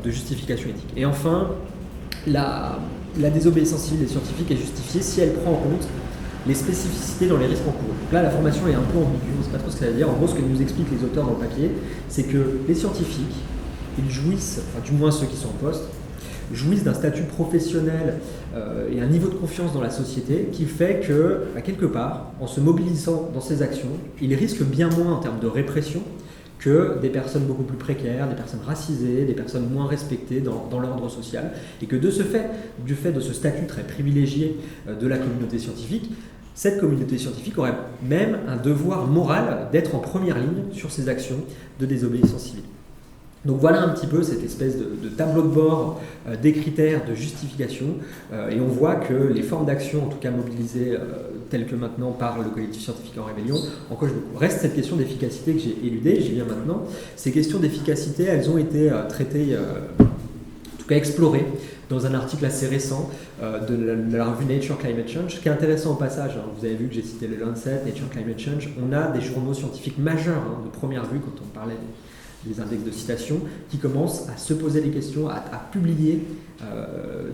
de justification éthique. Et enfin, la désobéissance civile des scientifiques est justifiée si elle prend en compte les spécificités dans les risques en cours. Donc là, la formation est un peu ambiguë, on ne sait pas trop ce que ça veut dire. En gros, ce que nous expliquent les auteurs dans le papier, c'est que les scientifiques, ils jouissent, enfin du moins ceux qui sont en poste, jouissent d'un statut professionnel et un niveau de confiance dans la société qui fait que, quelque part, en se mobilisant dans ces actions, ils risquent bien moins en termes de répression que des personnes beaucoup plus précaires, des personnes racisées, des personnes moins respectées dans l'ordre social, et que du fait de ce statut très privilégié de la communauté scientifique, cette communauté scientifique aurait même un devoir moral d'être en première ligne sur ces actions de désobéissance civile. Donc voilà un petit peu cette espèce de tableau de bord des critères de justification et on voit que les formes d'action, en tout cas mobilisées telles que maintenant par le collectif Scientifiques en Rébellion, en coche beaucoup. Reste cette question d'efficacité que j'ai éludée, j'y viens maintenant. Ces questions d'efficacité, elles ont été traitées, en tout cas explorées, dans un article assez récent de la revue Nature Climate Change. Ce qui est intéressant au passage, hein, vous avez vu que j'ai cité le Lancet, Nature Climate Change, on a des journaux scientifiques majeurs de première vue quand on parlait des index de citation, qui commencent à se poser des questions, à publier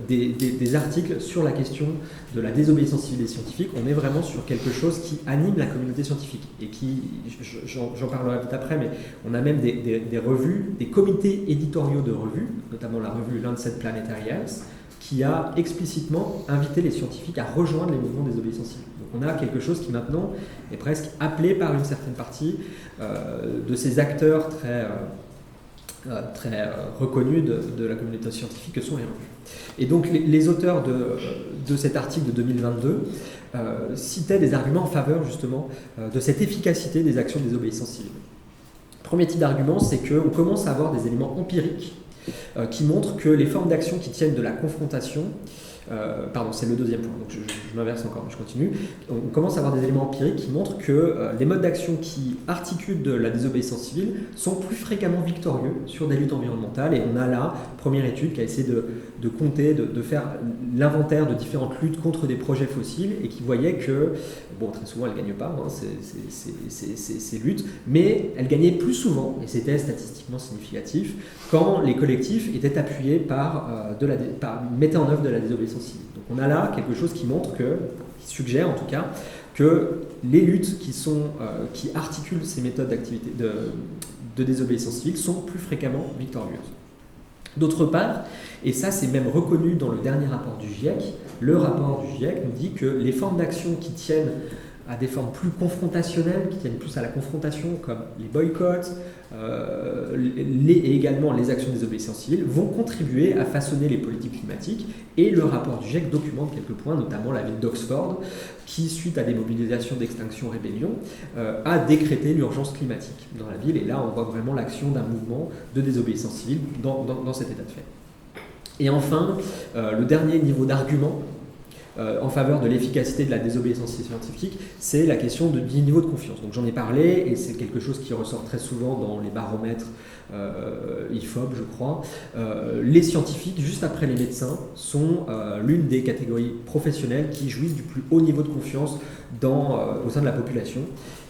des articles sur la question de la désobéissance civile des scientifiques. On est vraiment sur quelque chose qui anime la communauté scientifique et qui, j'en parlerai vite après, mais on a même des revues, des comités éditoriaux de revues, notamment la revue Lancet Planetary Health, qui a explicitement invité les scientifiques à rejoindre les mouvements des désobéissance civile. Donc on a quelque chose qui maintenant est presque appelé par une certaine partie de ces acteurs très reconnus de la communauté scientifique que sont les revues. Et donc les auteurs de cet article de 2022 citaient des arguments en faveur justement de cette efficacité des actions de désobéissance civile. Premier type d'argument, c'est qu'on commence à avoir des éléments empiriques qui montrent que les formes d'action qui tiennent de la confrontation, c'est le deuxième point, donc je m'inverse encore, mais je continue. On commence à avoir des éléments empiriques qui montrent que les modes d'action qui articulent de la désobéissance civile sont plus fréquemment victorieux sur des luttes environnementales. Et on a là, première étude qui a essayé de compter, de faire l'inventaire de différentes luttes contre des projets fossiles et qui voyait que, très souvent elles ne gagnent pas, ces luttes, mais elles gagnaient plus souvent, et c'était statistiquement significatif, quand les collectifs étaient appuyés mettaient en œuvre de la désobéissance civile. Donc on a là quelque chose qui montre qui suggère en tout cas, que les luttes qui articulent ces méthodes d'activité de désobéissance civile sont plus fréquemment victorieuses. D'autre part, et ça c'est même reconnu dans le dernier rapport du GIEC, le rapport du GIEC nous dit que les formes d'action qui tiennent à des formes plus confrontationnelles, qui tiennent plus à la confrontation, comme les boycotts, et également les actions de désobéissance civile, vont contribuer à façonner les politiques climatiques. Et le rapport du GIEC documente quelques points, notamment la ville d'Oxford, qui, suite à des mobilisations d'Extinction Rébellion, a décrété l'urgence climatique dans la ville. Et là, on voit vraiment l'action d'un mouvement de désobéissance civile dans cet état de fait. Et enfin, le dernier niveau d'argument en faveur de l'efficacité de la désobéissance scientifique, c'est la question du niveau de confiance. Donc j'en ai parlé, et c'est quelque chose qui ressort très souvent dans les baromètres IFOP, je crois. Les scientifiques, juste après les médecins, sont l'une des catégories professionnelles qui jouissent du plus haut niveau de confiance au sein de la population.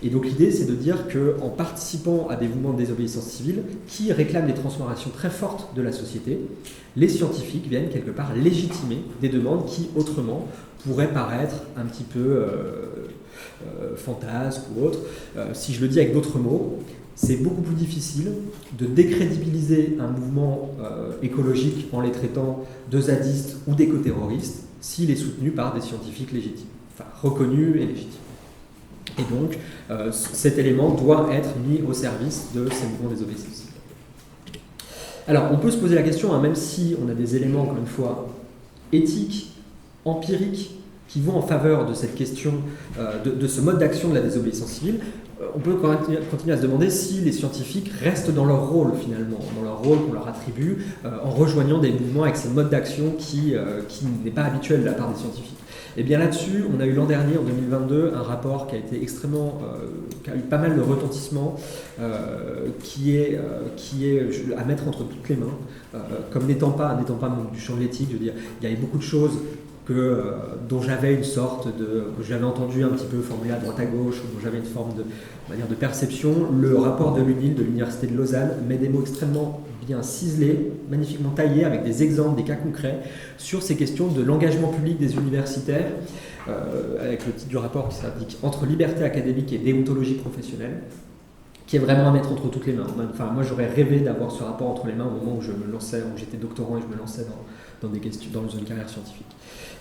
Et donc l'idée, c'est de dire qu'en participant à des mouvements de désobéissance civile qui réclament des transformations très fortes de la société, les scientifiques viennent quelque part légitimer des demandes qui, autrement, pourraient paraître un petit peu fantasques ou autres. Si je le dis avec d'autres mots, c'est beaucoup plus difficile de décrédibiliser un mouvement écologique en les traitant de zadistes ou d'éco-terroristes s'il est soutenu par des scientifiques légitimes, enfin reconnus et légitimes. Et donc, cet élément doit être mis au service de ces mouvements des désobéissance civile. Alors, on peut se poser la question, même si on a des éléments, encore une fois, éthiques, empiriques, qui vont en faveur de cette question, de ce mode d'action de la désobéissance civile, on peut continuer à se demander si les scientifiques restent dans leur rôle, finalement, dans leur rôle qu'on leur attribue, en rejoignant des mouvements avec ces modes d'action qui n'est pas habituel de la part des scientifiques. Et bien là-dessus, on a eu l'an dernier, en 2022, un rapport qui a été qui a eu pas mal de retentissement, qui est à mettre entre toutes les mains, comme n'étant pas du champ de l'éthique. Je veux dire, il y avait beaucoup de choses dont j'avais une sorte que j'avais entendu un petit peu formulé à droite à gauche, dont j'avais une forme de perception. Le rapport de l'UNIL, de l'Université de Lausanne, met des mots extrêmement bien ciselés, magnifiquement taillés, avec des exemples, des cas concrets, sur ces questions de l'engagement public des universitaires, avec le titre du rapport qui s'indique « Entre liberté académique et déontologie professionnelle », qui est vraiment à mettre entre toutes les mains. Enfin, moi, j'aurais rêvé d'avoir ce rapport entre les mains au moment où je me lançais, où j'étais doctorant et je me lançais dans une carrière scientifique.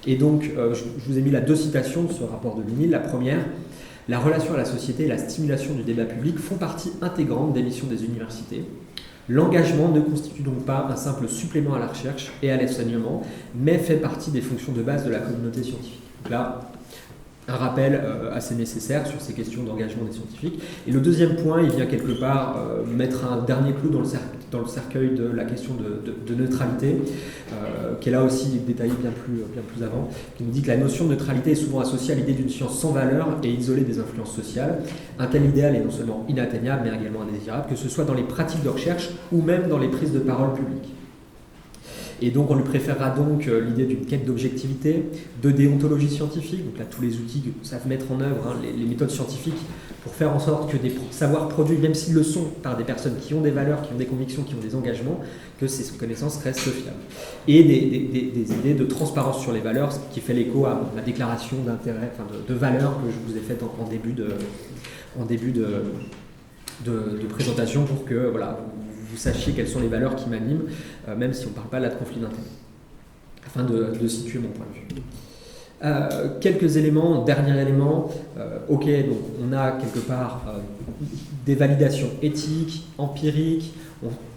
Et donc, je vous ai mis là 2 citations de ce rapport de l'UNIL. La première, « La relation à la société et la stimulation du débat public font partie intégrante des missions des universités. L'engagement ne constitue donc pas un simple supplément à la recherche et à l'enseignement, mais fait partie des fonctions de base de la communauté scientifique. » Donc là, un rappel assez nécessaire sur ces questions d'engagement des scientifiques. Et le deuxième point, il vient quelque part mettre un dernier clou dans le cercueil de la question de neutralité, qui est là aussi détaillée bien plus avant, qui nous dit que la notion de neutralité est souvent associée à l'idée d'une science sans valeur et isolée des influences sociales. Un tel idéal est non seulement inatteignable, mais également indésirable, que ce soit dans les pratiques de recherche ou même dans les prises de parole publiques. Et donc on lui préférera donc l'idée d'une quête d'objectivité, de déontologie scientifique, donc là tous les outils que savent mettre en œuvre les méthodes scientifiques pour faire en sorte que des savoirs produits, même s'ils le sont par des personnes qui ont des valeurs, qui ont des convictions, qui ont des engagements, que ces connaissances restent fiables. Et des idées de transparence sur les valeurs, ce qui fait l'écho à la déclaration d'intérêt, enfin de valeurs que je vous ai faite en début de présentation pour que voilà, vous sachiez quelles sont les valeurs qui m'animent, même si on ne parle pas là de conflit d'intérêts. afin de situer mon point de vue. Quelques éléments, dernier élément, ok, donc on a quelque part des validations éthiques, empiriques,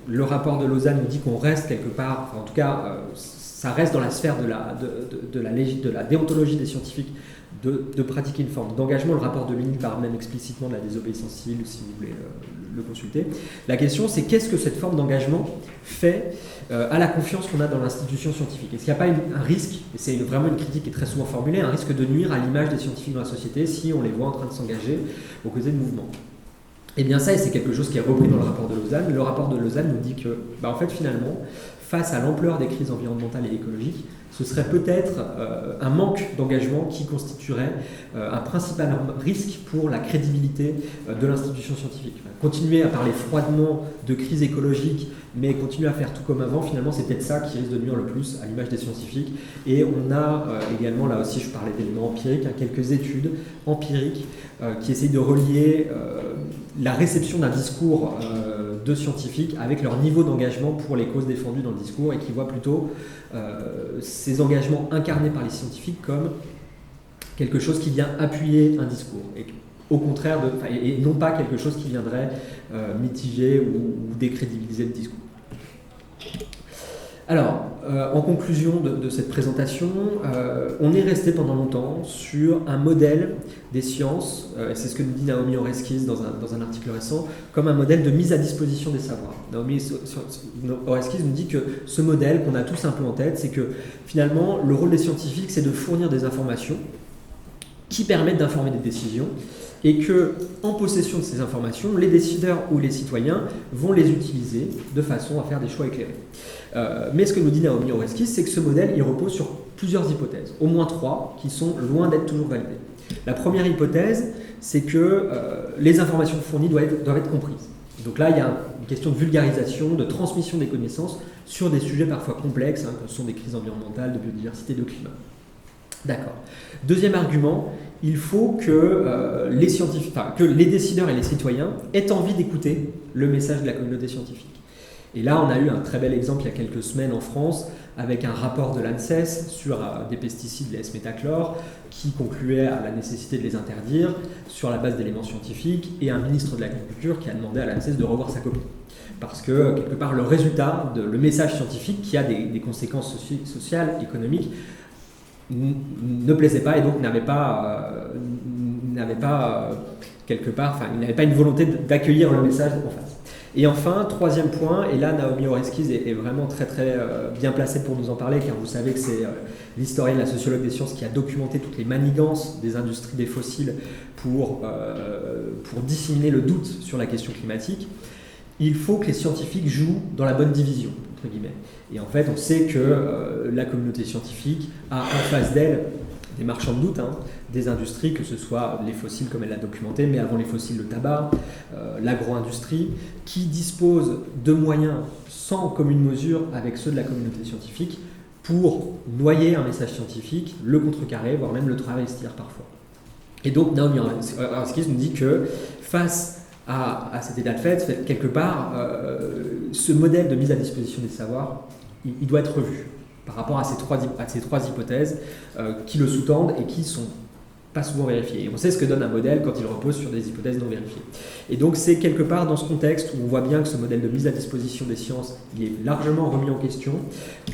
le rapport de Lausanne nous dit qu'on reste quelque part, enfin, en tout cas ça reste dans la sphère de la déontologie des scientifiques de pratiquer une forme d'engagement. Le rapport de l'UNI parle même explicitement de la désobéissance civile, si vous voulez le consulter. La question, c'est qu'est-ce que cette forme d'engagement fait à la confiance qu'on a dans l'institution scientifique? Est-ce qu'il n'y a pas un risque, et c'est vraiment une critique qui est très souvent formulée, un risque de nuire à l'image des scientifiques dans la société si on les voit en train de s'engager aux côtés de mouvements? Eh bien ça, et c'est quelque chose qui est repris dans le rapport de Lausanne. Le rapport de Lausanne nous dit que, en fait, finalement, face à l'ampleur des crises environnementales et écologiques, ce serait peut-être un manque d'engagement qui constituerait un principal risque pour la crédibilité de l'institution scientifique. Continuer à parler froidement de crise écologique, mais continuer à faire tout comme avant, finalement, c'est peut-être ça qui risque de nuire le plus à l'image des scientifiques. Et on a également, là aussi, je parlais d'éléments empiriques, quelques études empiriques qui essayent de relier la réception d'un discours de scientifiques avec leur niveau d'engagement pour les causes défendues dans le discours, et qui voient plutôt ces engagements incarnés par les scientifiques comme quelque chose qui vient appuyer un discours, et au contraire et non pas quelque chose qui viendrait mitiger ou décrédibiliser le discours. Alors, en conclusion de cette présentation, on est resté pendant longtemps sur un modèle des sciences, et c'est ce que nous dit Naomi Oreskes dans un article récent, comme un modèle de mise à disposition des savoirs. Naomi Oreskes nous dit que ce modèle qu'on a tous un peu en tête, c'est que finalement, le rôle des scientifiques, c'est de fournir des informations qui permettent d'informer des décisions, et que, en possession de ces informations, les décideurs ou les citoyens vont les utiliser de façon à faire des choix éclairés. Mais ce que nous dit Naomi Oreskes, c'est que ce modèle, il repose sur plusieurs hypothèses, au moins 3, qui sont loin d'être toujours validées. La première hypothèse, c'est que les informations fournies doivent être comprises. Donc là, il y a une question de vulgarisation, de transmission des connaissances sur des sujets parfois complexes, que sont des crises environnementales, de biodiversité, de climat. D'accord. Deuxième argument, il faut que les scientifiques, que les décideurs et les citoyens aient envie d'écouter le message de la communauté scientifique. Et là, on a eu un très bel exemple il y a quelques semaines en France avec un rapport de l'ANSES sur des pesticides, les S-métachlore, qui concluait à la nécessité de les interdire sur la base d'éléments scientifiques, et un ministre de l'Agriculture qui a demandé à l'ANSES de revoir sa copie. Parce que, quelque part, le résultat, le message scientifique, qui a des conséquences sociales, économiques, ne plaisait pas, et donc n'avait pas quelque part, il n'avait pas une volonté d'accueillir le message en face. Et enfin, troisième point, et là Naomi Oreskes est vraiment très très bien placée pour nous en parler, car vous savez que c'est l'historienne, la sociologue des sciences qui a documenté toutes les manigances des industries des fossiles pour disséminer le doute sur la question climatique. Il faut que les scientifiques jouent dans la bonne division, entre guillemets. Et en fait, on sait que la communauté scientifique a en face d'elle des marchands de doute, des industries, que ce soit les fossiles comme elle l'a documenté, mais avant les fossiles, le tabac, l'agro-industrie, qui disposent de moyens sans commune mesure avec ceux de la communauté scientifique pour noyer un message scientifique, le contrecarrer, voire même le travestir parfois. Et donc Naomi Oreskes nous dit que face à cet état de fait, quelque part, ce modèle de mise à disposition des savoirs, il doit être revu par rapport à ces trois hypothèses qui le sous-tendent et qui ne sont pas souvent vérifiées. Et on sait ce que donne un modèle quand il repose sur des hypothèses non vérifiées. Et donc c'est quelque part dans ce contexte où on voit bien que ce modèle de mise à disposition des sciences, il est largement remis en question,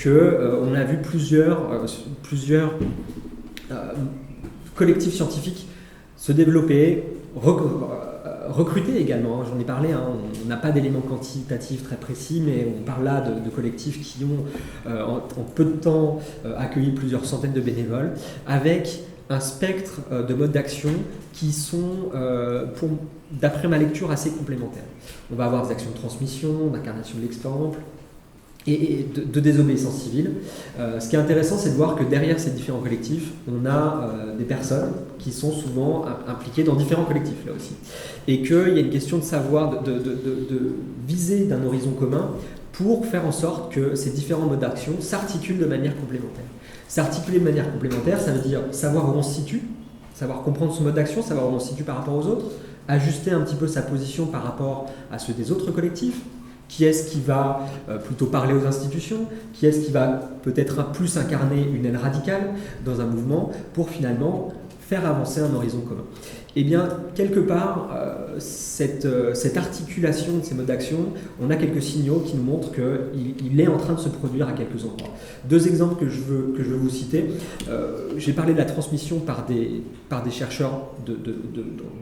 qu'on a vu plusieurs collectifs scientifiques se développer, recruter également, j'en ai parlé, on n'a pas d'éléments quantitatifs très précis, mais on parle là de collectifs qui ont en peu de temps accueilli plusieurs centaines de bénévoles, avec un spectre de modes d'action qui sont, d'après ma lecture, assez complémentaires. On va avoir des actions de transmission, d'incarnation de l'exemple, et de désobéissance civile. Ce qui est intéressant, c'est de voir que derrière ces différents collectifs, on a des personnes qui sont souvent impliquées dans différents collectifs, là aussi. Et qu'il y a une question de savoir, de viser d'un horizon commun pour faire en sorte que ces différents modes d'action s'articulent de manière complémentaire. S'articuler de manière complémentaire, ça veut dire savoir où on se situe, savoir comprendre son mode d'action, savoir où on se situe par rapport aux autres, ajuster un petit peu sa position par rapport à ceux des autres collectifs, Qui est-ce qui va plutôt parler aux institutions? Qui est-ce qui va peut-être plus incarner une aile radicale dans un mouvement pour finalement faire avancer un horizon commun? Eh bien, quelque part, cette articulation de ces modes d'action, on a quelques signaux qui nous montrent qu'il est en train de se produire à quelques endroits. Deux exemples que je veux vous citer. J'ai parlé de la transmission par des chercheurs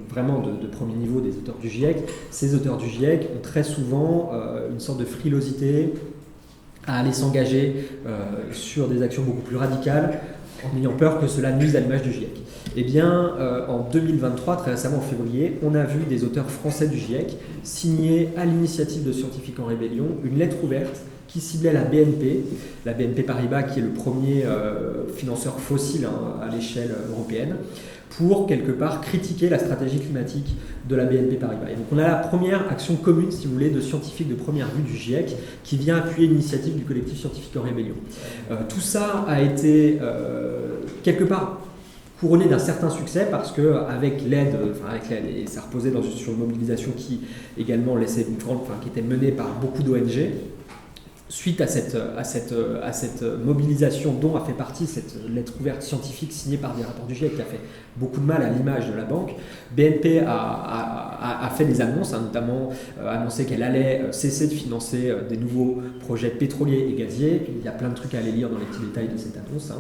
vraiment de premier niveau, des auteurs du GIEC. Ces auteurs du GIEC ont très souvent une sorte de frilosité à aller s'engager sur des actions beaucoup plus radicales, en ayant peur que cela nuise à l'image du GIEC. Eh bien, en 2023, très récemment en février, on a vu des auteurs français du GIEC signer à l'initiative de Scientifiques en Rébellion une lettre ouverte qui ciblait la BNP Paribas, qui est le premier financeur fossile à l'échelle européenne, pour quelque part critiquer la stratégie climatique de la BNP Paribas. Et donc on a la première action commune, si vous voulez, de scientifiques de première vue du GIEC qui vient appuyer l'initiative du collectif Scientifiques en Rébellion. Tout ça a été quelque part couronné d'un certain succès parce qu'avec l'aide, et ça reposait sur une mobilisation qui également laissait qui était menée par beaucoup d'ONG. Suite à cette mobilisation dont a fait partie cette lettre ouverte scientifique signée par des rapports du GIEC qui a fait beaucoup de mal à l'image de la banque, BNP a fait des annonces, notamment annoncé qu'elle allait cesser de financer des nouveaux projets pétroliers et gaziers. Il y a plein de trucs à aller lire dans les petits détails de cette annonce.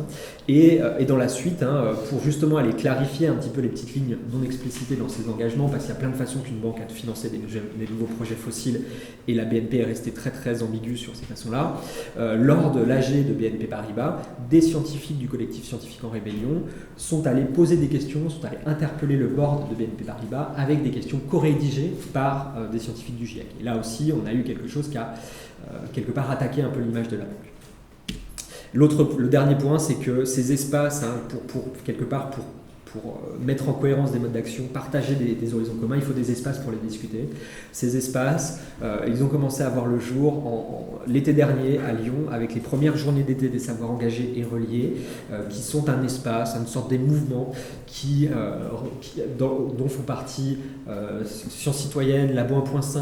Et dans la suite, pour justement aller clarifier un petit peu les petites lignes non explicitées dans ces engagements, parce qu'il y a plein de façons qu'une banque a de financer des nouveaux projets fossiles, et la BNP est restée très très ambiguë sur ces façons-là. Lors de l'AG de BNP Paribas, des scientifiques du collectif Scientifiques en Rébellion sont allés poser des questions, sont allés interpeller le board de BNP Paribas avec des questions co-rédigées par des scientifiques du GIEC. Et là aussi, on a eu quelque chose qui a quelque part attaqué un peu l'image de la banque. Le dernier point, c'est que ces espaces, pour mettre en cohérence des modes d'action, partager des horizons communs, il faut des espaces pour les discuter. Ces espaces, ils ont commencé à voir le jour l'été dernier à Lyon avec les premières journées d'été des savoirs engagés et reliés, qui sont un espace, une sorte des mouvements dont font partie Sciences Citoyennes, Labo 1.5,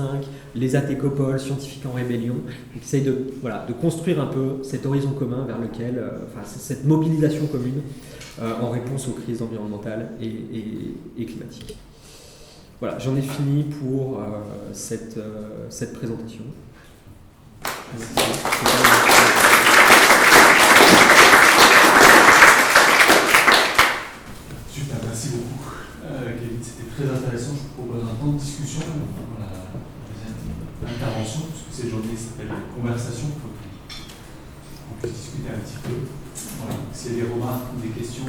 les Atécopoles, Scientifiques en Rébellion, qui essayent de construire un peu cet horizon commun vers lequel, cette mobilisation commune en réponse aux crises environnementales et climatiques. Voilà, j'en ai fini pour cette présentation. Super, merci beaucoup. Kevin, c'était très intéressant. Je vous propose un temps de discussion pour la deuxième intervention, puisque cette journée s'appelle Conversation, pour qu'on puisse discuter un petit peu. Voilà. S'il y a des remarques ou des questions,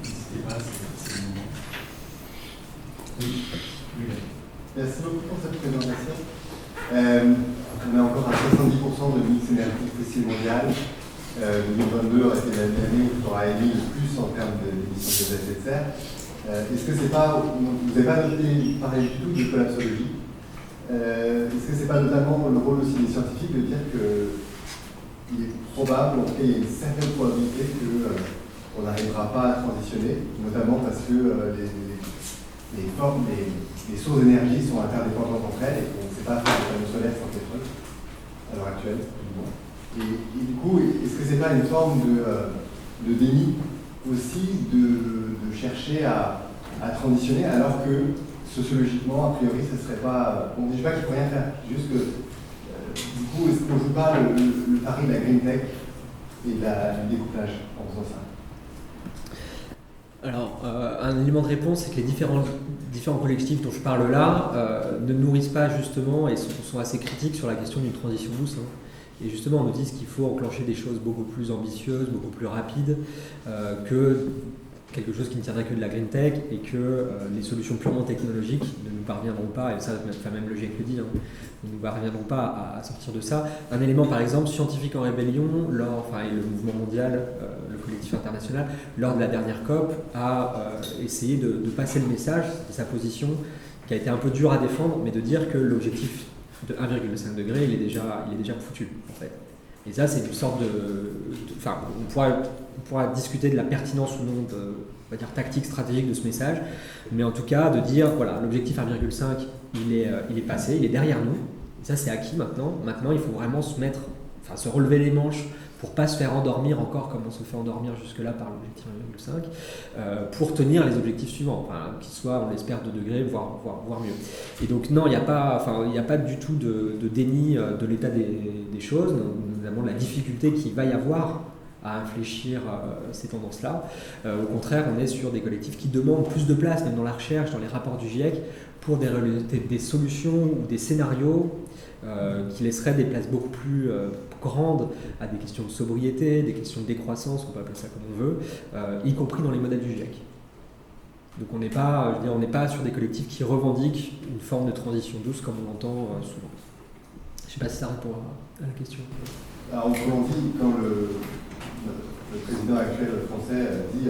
n'hésitez pas, c'est le moment. Oui. Merci beaucoup pour cette présentation. On est encore à 70% de mix énergie fossile mondiale. 2022 aurait été l'année où il aura émis le plus en termes d'émissions de gaz à effet de serre. Est-ce que c'est pas, vous n'avez pas parlé du tout de collapsologie. Est-ce que c'est pas notamment le rôle aussi des scientifiques de dire qu'il est probable, en tout cas il y a une certaine probabilité qu'on n'arrivera pas à transitionner, notamment parce que les sources d'énergie sont interdépendantes entre elles et qu'on ne sait pas faire des panneaux solaires sans pétrole à l'heure actuelle. Et du coup, est-ce que c'est pas une forme de déni aussi de chercher à transitionner alors que sociologiquement, a priori, ce serait pas... Bon, je ne dis pas qu'il ne faut rien faire, juste que du coup, est-ce qu'on ne joue pas le pari de la green tech et du découplage en faisant ça? Alors, un élément de réponse, c'est que les différents collectifs dont je parle là ne nourrissent pas justement et sont assez critiques sur la question d'une transition douce. Et justement, on nous dit qu'il faut enclencher des choses beaucoup plus ambitieuses, beaucoup plus rapides que quelque chose qui ne tiendrait que de la green tech et que les solutions purement technologiques ne nous parviendront pas, et ça, même le GIEC le dit, ne nous parviendront pas à sortir de ça. Un élément, par exemple, Scientifiques en Rébellion, et le mouvement mondial, le collectif international, lors de la dernière COP, a essayé de passer le message de sa position, qui a été un peu dur à défendre, mais de dire que l'objectif de 1,5 degré, il est déjà foutu, en fait. Et ça, c'est une sorte on pourra discuter de la pertinence ou non, on va dire tactique, stratégique de ce message, mais en tout cas de dire, voilà, l'objectif 1,5, il est passé, il est derrière nous, Et ça, c'est acquis maintenant. Maintenant, il faut vraiment se relever les manches pour pas se faire endormir encore comme on se fait endormir jusque-là par l'objectif 1,5, pour tenir les objectifs suivants, qui soient, on l'espère, 2 degrés, voire mieux. Et donc non, il n'y a pas du tout de déni de l'état des choses, notamment de la difficulté qu'il va y avoir à infléchir ces tendances-là. Au contraire, on est sur des collectifs qui demandent plus de place, même dans la recherche, dans les rapports du GIEC, pour des solutions ou des scénarios qui laisseraient des places beaucoup plus grandes à des questions de sobriété, des questions de décroissance, on peut appeler ça comme on veut, y compris dans les modèles du GIEC. Donc on n'est pas sur des collectifs qui revendiquent une forme de transition douce comme on l'entend souvent. Je ne sais pas si ça répond à la question. Alors autrement dit, quand le président actuel français dit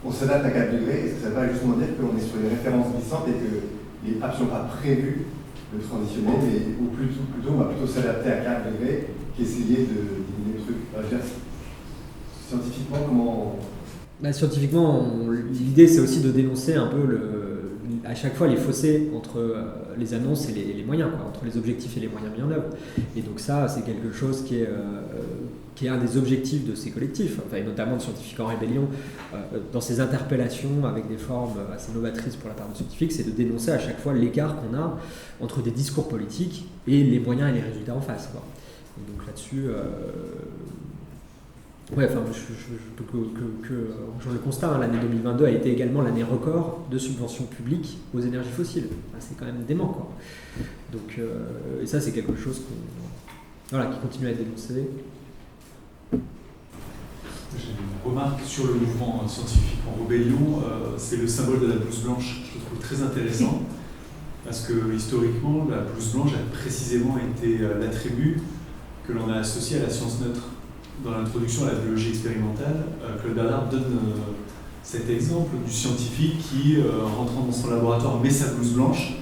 on s'adapte à 4 degrés, est-ce que ça ne veut pas justement dire qu'on est sur une référence glissante et qu'il n'est absolument pas prévu de transitionner, mais plutôt on va plutôt s'adapter à 4 degrés qu'essayer de diminuer le truc. Scientifiquement, comment... Scientifiquement, l'idée c'est aussi de dénoncer un peu à chaque fois les fossés entre les annonces et les moyens, entre les objectifs et les moyens mis en œuvre. Et donc ça, c'est quelque chose qui est un des objectifs de ces collectifs, et notamment de Scientifiques en Rébellion, dans ces interpellations avec des formes assez novatrices pour la part de scientifiques, c'est de dénoncer à chaque fois l'écart qu'on a entre des discours politiques et les moyens et les résultats en face. Et donc là-dessus... je peux que rejoindre le constat, l'année 2022 a été également l'année record de subventions publiques aux énergies fossiles. C'est quand même dément, Donc, et ça, c'est quelque chose qui continue à être dénoncé. J'ai une remarque sur le mouvement scientifique en rébellion. C'est le symbole de la blouse blanche, je le trouve très intéressant, parce que historiquement, la blouse blanche a précisément été l'attribut que l'on a associé à la science neutre. Dans l'introduction à la biologie expérimentale, Claude Bernard donne cet exemple du scientifique qui, rentrant dans son laboratoire, met sa blouse blanche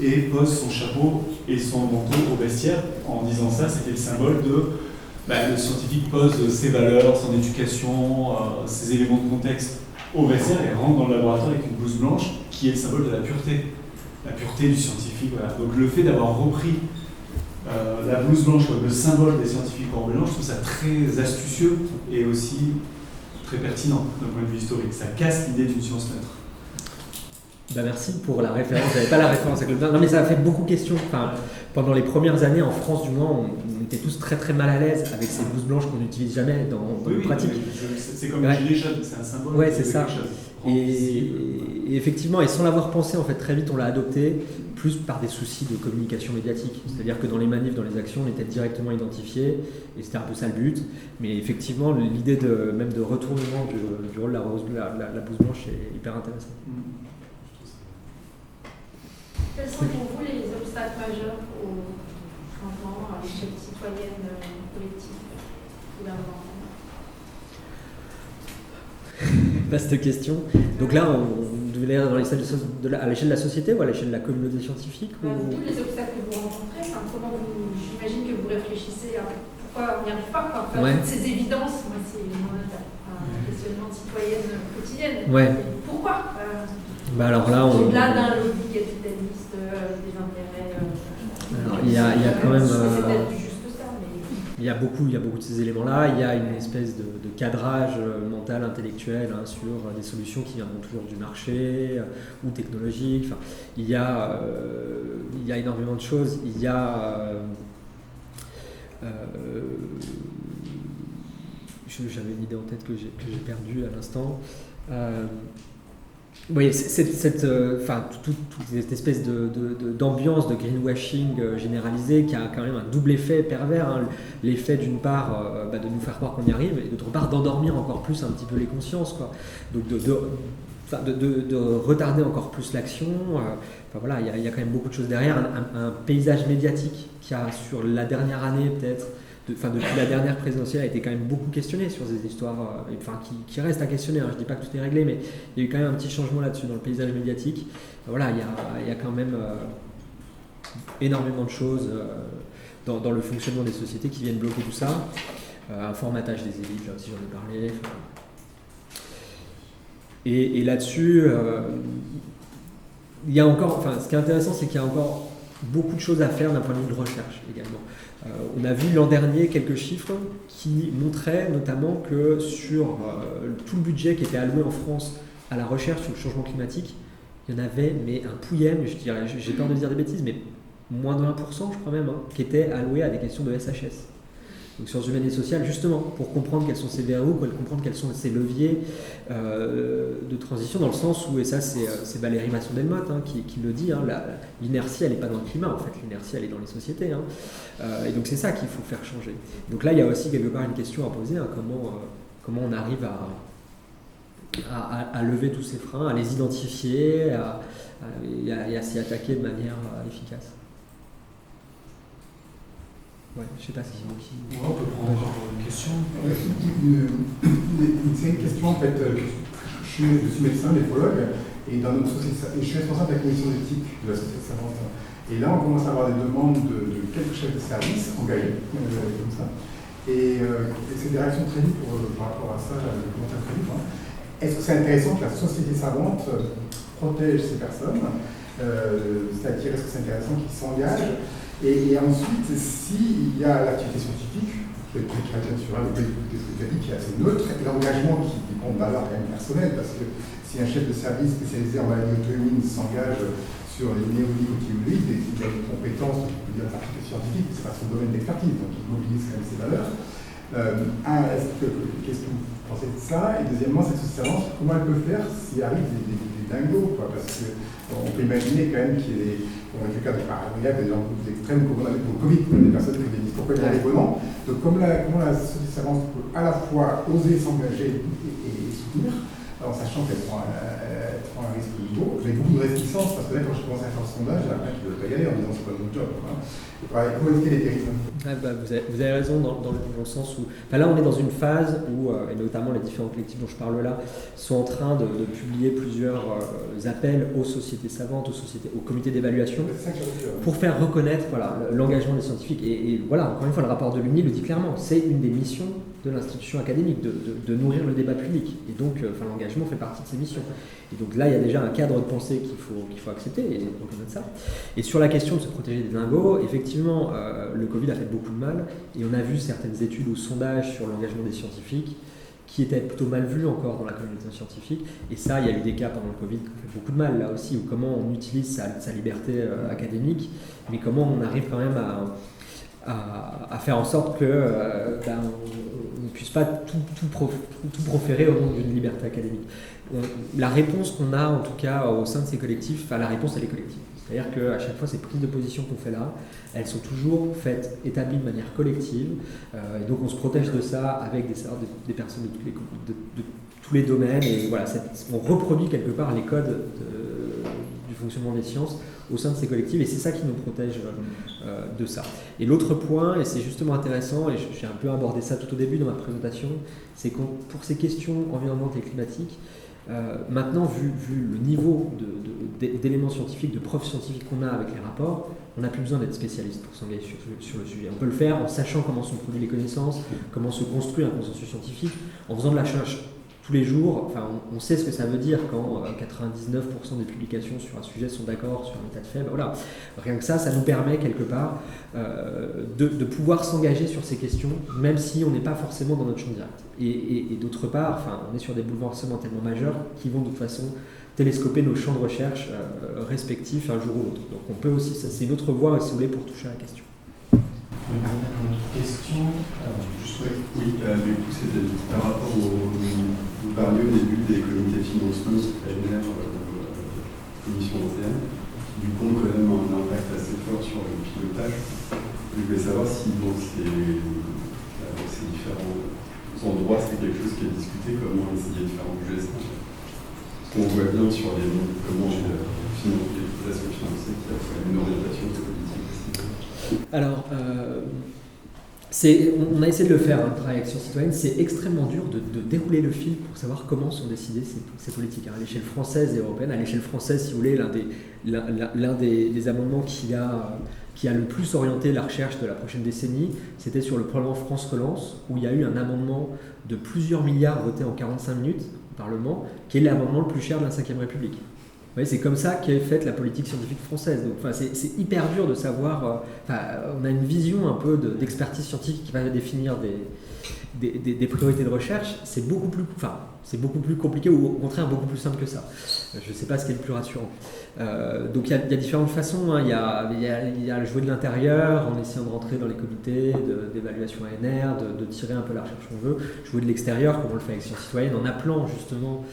et pose son chapeau et son manteau au vestiaire. En disant ça, c'était le symbole de le scientifique pose ses valeurs, son éducation, ses éléments de contexte au vestiaire et rentre dans le laboratoire avec une blouse blanche qui est le symbole de la pureté du scientifique. Voilà. Donc le fait d'avoir repris la blouse blanche comme le symbole des scientifiques en rébellion, je trouve ça très astucieux et aussi très pertinent d'un point de vue historique. Ça casse l'idée d'une science neutre. Merci pour la référence. J'avais pas la référence avec le... Non, mais ça a fait beaucoup de questions. Pendant les premières années, en France du moins, on était tous très très mal à l'aise avec ces blouses blanches qu'on n'utilise jamais dans nos pratiques. C'est comme le gilet jaune, c'est un symbole. Ouais, c'est ça. Et effectivement, et sans l'avoir pensé, en fait, très vite, on l'a adopté, plus par des soucis de communication médiatique. C'est-à-dire que dans les manifs, dans les actions, on était directement identifiés, et c'était un peu ça le but. Mais effectivement, l'idée même de retournement du rôle de la blouse blanche est hyper intéressante. Quels sont pour vous les obstacles majeurs au changement à l'échelle citoyenne, politique, gouvernementale? Vaste question. Donc là, on devait aller à l'échelle de la société ou à l'échelle de la communauté scientifique Tous les obstacles que vous rencontrez, j'imagine que vous réfléchissez à pourquoi on n'y arrive pas. Toutes ces évidences, moi, c'est un questionnement citoyen quotidien. Ouais. Pourquoi alors là, au-delà d'un lobby capitaliste, des intérêts. Alors, il y a quand même. C'est peut-être juste ça, mais. Il y a beaucoup de ces éléments-là. Il y a une espèce de cadrage mental, intellectuel sur des solutions qui viendront toujours du marché ou technologiques. Il y a énormément de choses. Il y a. J'avais une idée en tête que j'ai perdue à l'instant. Oui, toute cette espèce d'ambiance de greenwashing généralisée qui a quand même un double effet pervers. L'effet d'une part de nous faire croire qu'on y arrive et d'autre part d'endormir encore plus un petit peu les consciences. Donc de retarder encore plus l'action. Il y a quand même beaucoup de choses derrière. Un paysage médiatique qui a sur la dernière année peut-être, depuis la dernière présidentielle, a été quand même beaucoup questionné sur ces histoires, qui restent à questionner. Je ne dis pas que tout est réglé, mais il y a eu quand même un petit changement là-dessus dans le paysage médiatique. Il y a quand même énormément de choses dans le fonctionnement des sociétés qui viennent bloquer tout ça. Un formatage des élites, là aussi j'en ai parlé. Et là-dessus, il y a encore. Ce qui est intéressant, c'est qu'il y a encore beaucoup de choses à faire d'un point de vue de recherche également. On a vu l'an dernier quelques chiffres qui montraient notamment que sur tout le budget qui était alloué en France à la recherche sur le changement climatique, il y en avait mais un pouillème, j'ai peur de dire des bêtises, mais moins de 1%, je crois même, qui était alloué à des questions de SHS. Donc sciences humaines et sociales, justement, pour comprendre quels sont ces verrous, pour comprendre quels sont ces leviers de transition, dans le sens où, et ça c'est Valérie Masson-Delmotte qui le dit, l'inertie elle n'est pas dans le climat, en fait, l'inertie elle est dans les sociétés. Et donc c'est ça qu'il faut faire changer. Donc là il y a aussi quelque part une question à poser, comment on arrive à lever tous ces freins, à les identifier et à s'y attaquer de manière efficace. Ouais, je sais pas si c'est qui. Ouais, on peut prendre une question. C'est une question en fait. Je suis médecin, néphrologue, et dans notre société, je suis responsable de la commission d'éthique de la société savante. Et là, on commence à avoir des demandes de quelques chefs de service engagés, comme ça. Et c'est des réactions très vite par rapport à ça, le commentaire très vite. Est-ce que c'est intéressant que la société savante protège ces personnes, c'est-à-dire est-ce que c'est intéressant qu'ils s'engagent? Et ensuite, s'il y a l'activité scientifique, je vais être très bien sûr avec ce que tu as dit, qui est assez neutre, et l'engagement qui prend de valeur quand même personnelle, parce que si un chef de service spécialisé en maladie auto-immune s'engage sur les néonicotinoïdes et qu'il a une compétence, on peut dire, d'activité scientifique, c'est pas son domaine d'expertise, donc il mobilise quand même ses valeurs. Qu'est-ce que vous pensez de ça? Et deuxièmement, cette société, comment elle peut faire s'il arrive des dingos, quoi, parce qu'on peut imaginer quand même qu'il y ait des cas de paranoïa, des gens extrêmes, comme on avait pour le Covid, des personnes qui disent pourquoi il y a des venants. Donc comment la société savante peut à la fois oser s'engager et soutenir, en sachant qu'elle prend un risque nouveau, j'ai beaucoup de réticence, parce que là, quand je commence à faire le sondage, il y en a plein qui veulent pas y aller en disant c'est pas notre job. Comment éviter les dérives? Vous avez raison dans le sens où, là on est dans une phase où, et notamment les différents collectifs dont je parle là, sont en train de publier plusieurs appels aux sociétés savantes, aux comités d'évaluation, pour faire reconnaître l'engagement des scientifiques. Et voilà, encore une fois, le rapport de l'UNI le dit clairement, c'est une des missions de l'institution académique, de nourrir le débat public. Et donc, l'engagement fait partie de ses missions. Et donc là, il y a déjà un cadre de pensée qu'il faut accepter et reconnaître ça. Et sur la question de se protéger des dingos, effectivement, le Covid a fait beaucoup de mal. Et on a vu certaines études ou sondages sur l'engagement des scientifiques qui étaient plutôt mal vus encore dans la communauté scientifique. Et ça, il y a eu des cas pendant le Covid qui ont fait beaucoup de mal là aussi, où comment on utilise sa liberté académique, mais comment on arrive quand même à faire en sorte que on ne puisse pas tout proférer au nom d'une liberté académique. La réponse qu'on a, en tout cas, au sein de ces collectifs, la réponse, elle est collective. C'est-à-dire qu'à chaque fois, ces prises de position qu'on fait là, elles sont toujours établies de manière collective. Et donc, on se protège de ça avec des personnes de tous les domaines. Et voilà, on reproduit quelque part les codes du fonctionnement des sciences au sein de ces collectifs, et c'est ça qui nous protège de ça. Et l'autre point, et c'est justement intéressant, et j'ai un peu abordé ça tout au début dans ma présentation, c'est que pour ces questions environnementales et climatiques, maintenant, vu le niveau d'éléments scientifiques, de preuves scientifiques qu'on a avec les rapports, on n'a plus besoin d'être spécialiste pour s'engager sur le sujet. On peut le faire en sachant comment sont produites les connaissances, comment se construit un consensus scientifique, en faisant de la recherche tous les jours. On sait ce que ça veut dire quand 99% des publications sur un sujet sont d'accord sur un état de fait. Voilà. Rien que ça nous permet quelque part de pouvoir s'engager sur ces questions, même si on n'est pas forcément dans notre champ direct. Et d'autre part, on est sur des bouleversements tellement majeurs qui vont de toute façon télescoper nos champs de recherche respectifs un jour ou l'autre. Donc on peut aussi, c'est une autre voie si vous voulez pour toucher à la question. Une question. Oui, du coup, c'était par rapport vous parliez au début des comités de financement PNR, Commission européenne, qui du coup ont quand même un impact assez fort sur le pilotage. Je voulais savoir si dans ces différents endroits, c'est quelque chose qui est discuté, comment essayer de faire bouger ça. Parce qu'on voit bien sur comment l'utilisation financière qui a fait une orientation politique aussi. Alors, on a essayé de le faire, le travail Action Citoyenne. C'est extrêmement dur de dérouler le fil pour savoir comment sont décidées ces politiques. À l'échelle française et européenne, à l'échelle française, si vous voulez, l'un des amendements qui a le plus orienté la recherche de la prochaine décennie, c'était sur le plan France Relance, où il y a eu un amendement de plusieurs milliards voté en 45 minutes au Parlement, qui est l'amendement le plus cher de la Ve République. voyez, c'est comme ça qu'est faite la politique scientifique française. Donc, c'est hyper dur de savoir. On a une vision un peu d'expertise scientifique qui va définir des priorités de recherche. C'est beaucoup plus compliqué ou au contraire beaucoup plus simple que ça. Je ne sais pas ce qui est le plus rassurant. Donc il y a différentes façons. Il y a le jouer de l'intérieur en essayant de rentrer dans les comités d'évaluation ANR, de tirer un peu la recherche qu'on veut. Jouer de l'extérieur, comme on le fait avec Sciences Citoyennes, en appelant justement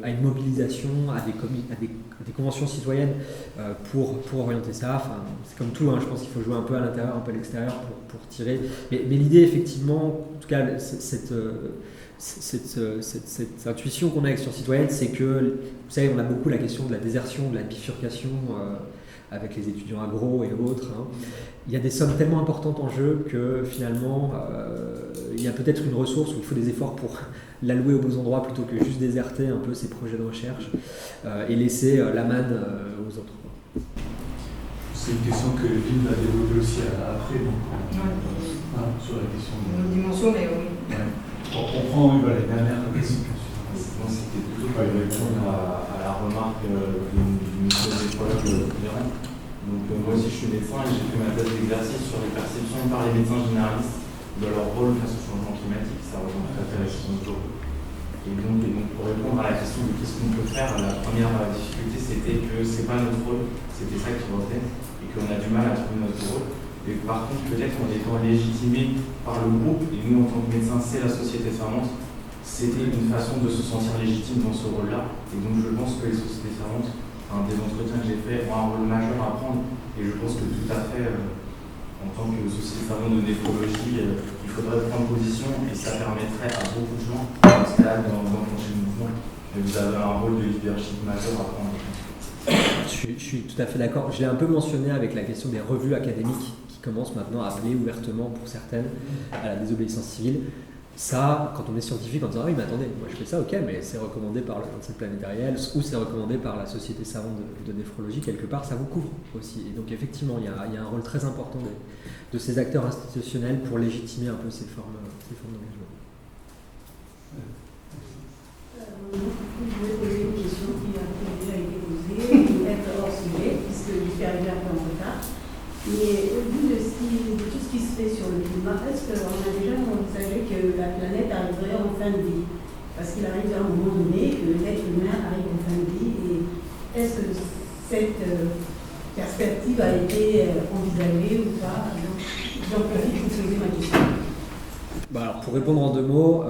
à une mobilisation, à des conventions citoyennes pour orienter ça. C'est comme tout, je pense qu'il faut jouer un peu à l'intérieur, un peu à l'extérieur pour tirer. Mais l'idée, effectivement, en tout cas, cette intuition qu'on a avec Sciences Citoyennes, c'est que, vous savez, on a beaucoup la question de la désertion, de la bifurcation avec les étudiants agro et autres. Il y a des sommes tellement importantes en jeu que finalement, il y a peut-être une ressource où il faut des efforts pour l'allouer aux bons endroits plutôt que juste déserter un peu ces projets de recherche et laisser la manne aux autres. C'est une question que Lynn va développer aussi après, donc, sur la question de... Une dimension, mais oui. Ouais. On prend la dernière question. Moi, c'était plutôt pour répondre à la remarque du monsieur Despoiles Véran. Donc, moi aussi, je suis médecin et j'ai fait ma thèse d'exercice sur les perceptions par les médecins généralistes de leur rôle face au changement climatique. Ça rejoint tout à fait la question d'aujourd'hui. Et donc, pour répondre à la question de qu'est-ce qu'on peut faire, la première difficulté, c'était que c'est pas notre rôle, c'était ça qui revenait, et qu'on a du mal à trouver notre rôle. Et par contre, peut-être en étant légitimé par le groupe, et nous en tant que médecins, c'est la société servante, c'était une façon de se sentir légitime dans ce rôle-là. Et donc je pense que les sociétés servantes, des entretiens que j'ai faits, ont un rôle majeur à prendre. Et je pense que tout à fait, en tant que société servante de néphrologie, il faudrait prendre position et ça permettrait à beaucoup de gens, dans ce cas-là, d'enclencher le mouvement. Et vous avez un rôle de leadership majeur à prendre. Je suis tout à fait d'accord. Je l'ai un peu mentionné avec la question des revues académiques qui commencent maintenant à appeler ouvertement pour certaines à la désobéissance civile. Ça, quand on est scientifique, on dit « Ah oui, mais attendez, moi je fais ça, ok, mais c'est recommandé par le Conseil planétariel ou c'est recommandé par la Société savante de néphrologie, quelque part, ça vous couvre aussi. » Et donc effectivement, il y a un rôle très important de ces acteurs institutionnels pour légitimer un peu ces formes d'engagement. Je voulais poser une question qui a déjà été posée, être hors sujet, puisque je suis arrivée un peu en retard. Mais au vu de tout ce qui se fait sur le climat, est-ce qu'on a déjà envisagé que la planète arriverait en fin de vie? Parce qu'il arrive à un moment donné que l'être humain arrive en fin de vie. Et est-ce que cette perspective a été envisagée ou pas? J'en profite pour poser ma question. Alors, pour répondre en 2 mots,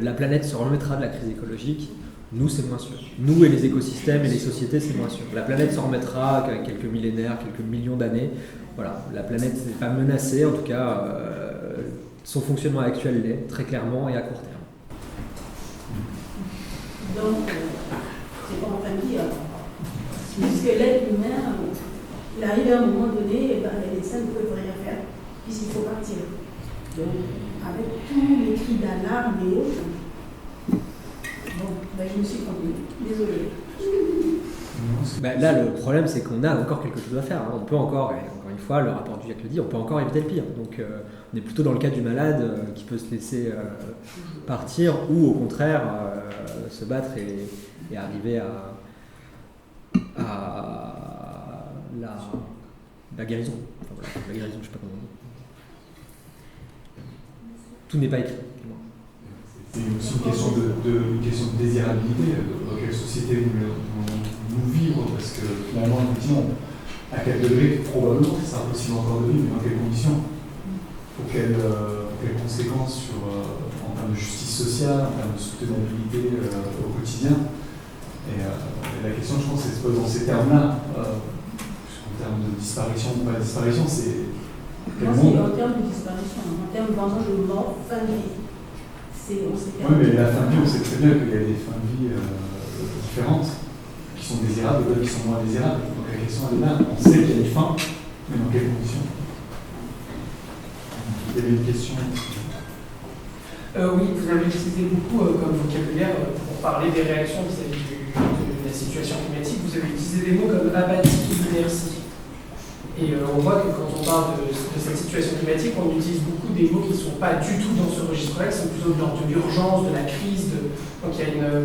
la planète se remettra de la crise écologique. Nous, c'est moins sûr. Nous et les écosystèmes et les sociétés, c'est moins sûr. La planète s'en remettra avec quelques millénaires, quelques millions d'années. Voilà, la planète n'est pas menacée, en tout cas, son fonctionnement actuel l'est, très clairement et à court terme. Donc, c'est pas en fin de vie. Puisque l'être humain, il arrive à un moment donné, et les médecins ne peuvent rien faire, puisqu'il faut partir. Donc, avec tous les cris d'alarme et autres, je me suis trompée. Désolée. Là, le problème, c'est qu'on a encore quelque chose à faire. On peut encore, et encore une fois, le rapport du GIEC le dit, on peut encore éviter le pire. Donc, on est plutôt dans le cas du malade qui peut se laisser partir ou, au contraire, se battre et arriver à la guérison. Enfin, voilà, la guérison, je ne sais pas comment on dit. Tout n'est pas écrit. C'est aussi une question de désirabilité. Dans quelle société nous vivre? Parce que finalement, effectivement, à quel degré, probablement, c'est impossible encore de vivre, mais dans quelles conditions? Pour quelles conséquences en termes de justice sociale, en termes de soutenabilité au quotidien? Et la question, je pense, elle se pose dans ces termes-là. En termes de disparition ou pas disparition, c'est quel monde? En termes de disparition, en termes de mort, fin de vie. Oui, mais la fin de vie, on sait très bien qu'il y a des fins de vie différentes, qui sont désirables et d'autres qui sont moins désirables. Donc la question elle est là. On sait qu'il y a une fin, mais dans quelles conditions? Il y avait une question. Oui, vous avez utilisé beaucoup comme vocabulaire pour parler des réactions vis-à-vis de la situation climatique. Vous avez utilisé des mots comme apathie et inertie. Et on voit que quand on parle de cette situation climatique, on utilise beaucoup des mots qui ne sont pas du tout dans ce registre-là, qui sont plutôt de l'ordre de l'urgence, de la crise. Donc il y a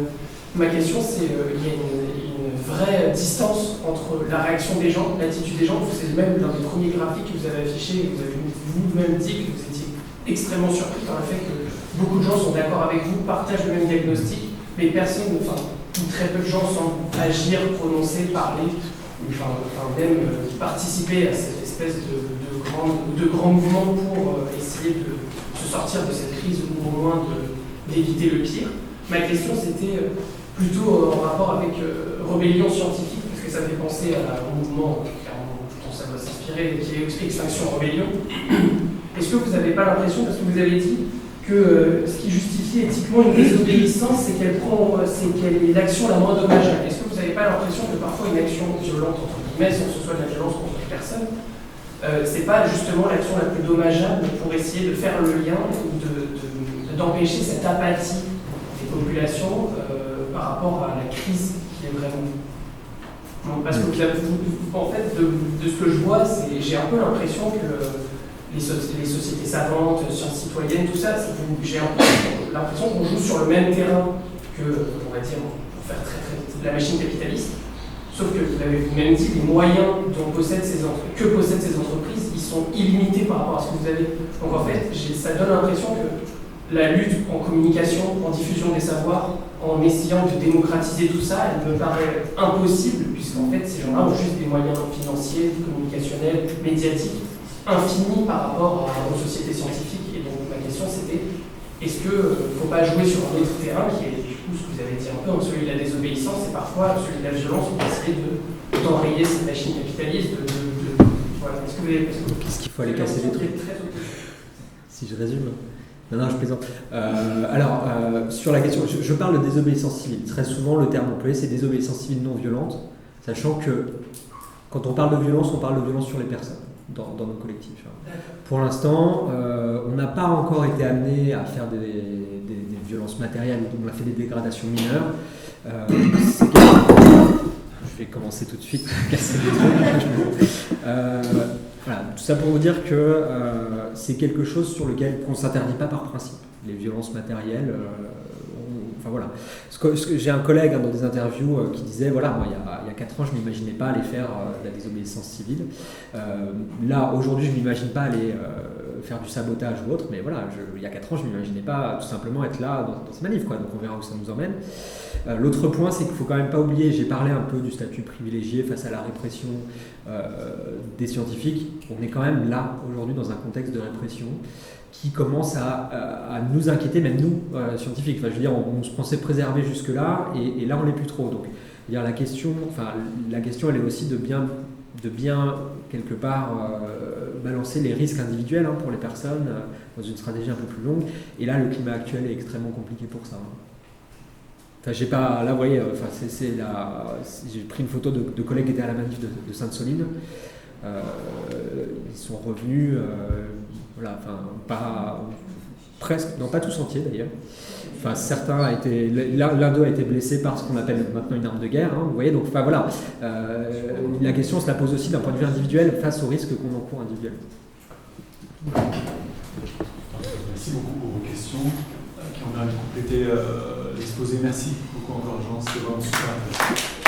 Ma question, c'est il y a une vraie distance entre la réaction des gens, l'attitude des gens. C'est même dans les premiers graphiques que vous avez affichés, vous avez vous-même dit que vous étiez extrêmement surpris par le fait que beaucoup de gens sont d'accord avec vous, partagent le même diagnostic, mais personne, ou très peu de gens semblent agir, prononcer, parler, même participer à cette espèce de grand mouvement pour essayer de se sortir de cette crise ou au moins d'éviter le pire. Ma question, c'était plutôt en rapport avec rébellion scientifique, parce que ça fait penser au mouvement dont ça doit s'inspirer, qui est Extinction Rebellion. Est-ce que vous n'avez pas l'impression, parce que vous avez dit que ce qui justifie éthiquement une désobéissance, c'est qu'elle est l'action la moins dommageable. Est-ce que vous n'avez pas l'impression que parfois une action violente, entre guillemets, sans que ce soit de la violence contre une personne, c'est pas justement l'action la plus dommageable pour essayer de faire le lien ou d'empêcher cette apathie des populations par rapport à la crise qui est vraiment. Donc, parce que en fait, de ce que je vois, j'ai un peu l'impression que les sociétés savantes, sciences citoyennes, tout ça, j'ai un peu l'impression qu'on joue sur le même terrain que, on va dire, pour faire très vite, la machine capitaliste. Sauf que vous avez vous-même dit, les moyens que possèdent ces entreprises, ils sont illimités par rapport à ce que vous avez. Donc en fait, ça donne l'impression que la lutte en communication, en diffusion des savoirs, en essayant de démocratiser tout ça, elle me paraît impossible, puisqu'en fait, ces gens-là ont juste des moyens financiers, communicationnels, médiatiques, infinis par rapport aux sociétés scientifiques. Et donc ma question, c'était, est-ce qu'il ne faut pas jouer sur un autre terrain qui est du coup ce que vous avez dit un peu, celui de la désobéissance et parfois celui de la violence pour essayer d'enrayer cette machine capitaliste. Voilà. Qu'est-ce qu'il faut aller casser les trucs si je résume. Non, je plaisante. Sur la question, je parle de désobéissance civile. Très souvent, le terme employé, c'est désobéissance civile non violente, sachant que quand on parle de violence sur les personnes dans nos collectifs. Pour l'instant, on n'a pas encore été amené à faire des violences matérielles, on a fait des dégradations mineures. Je vais commencer tout de suite à casser les trucs. Voilà, tout ça pour vous dire que c'est quelque chose sur lequel on ne s'interdit pas par principe. Les violences matérielles, j'ai un collègue dans des interviews qui disait, voilà, moi il y a 4 ans je ne m'imaginais pas aller faire de la désobéissance civile. Là, aujourd'hui, je ne m'imagine pas aller faire du sabotage ou autre, mais voilà, il y a 4 ans, je ne m'imaginais pas tout simplement être là dans ces manifs, quoi, donc on verra où ça nous emmène. L'autre point, c'est qu'il ne faut quand même pas oublier, j'ai parlé un peu du statut privilégié face à la répression des scientifiques. On est quand même là, aujourd'hui, dans un contexte de répression qui commence à nous inquiéter, même nous, scientifiques. Enfin, je veux dire, on se pensait préserver jusque-là, et là, on n'est plus trop. Donc, la question, elle est aussi de bien quelque part, balancer les risques individuels pour les personnes dans une stratégie un peu plus longue. Et là, le climat actuel est extrêmement compliqué pour ça. Enfin, j'ai pas, là, vous voyez, j'ai pris une photo de collègues qui étaient à la manif de Sainte-Soline. Ils sont revenus, pas tous entiers d'ailleurs. Enfin, certains l'un d'eux a été blessé par ce qu'on appelle maintenant une arme de guerre. Vous voyez, donc voilà. La question se la pose aussi d'un point de vue individuel face aux risques qu'on encourt individuellement. Merci beaucoup pour vos questions qui ont permis de compléter l'exposé. Merci beaucoup encore, Jean, c'était vraiment super intéressant.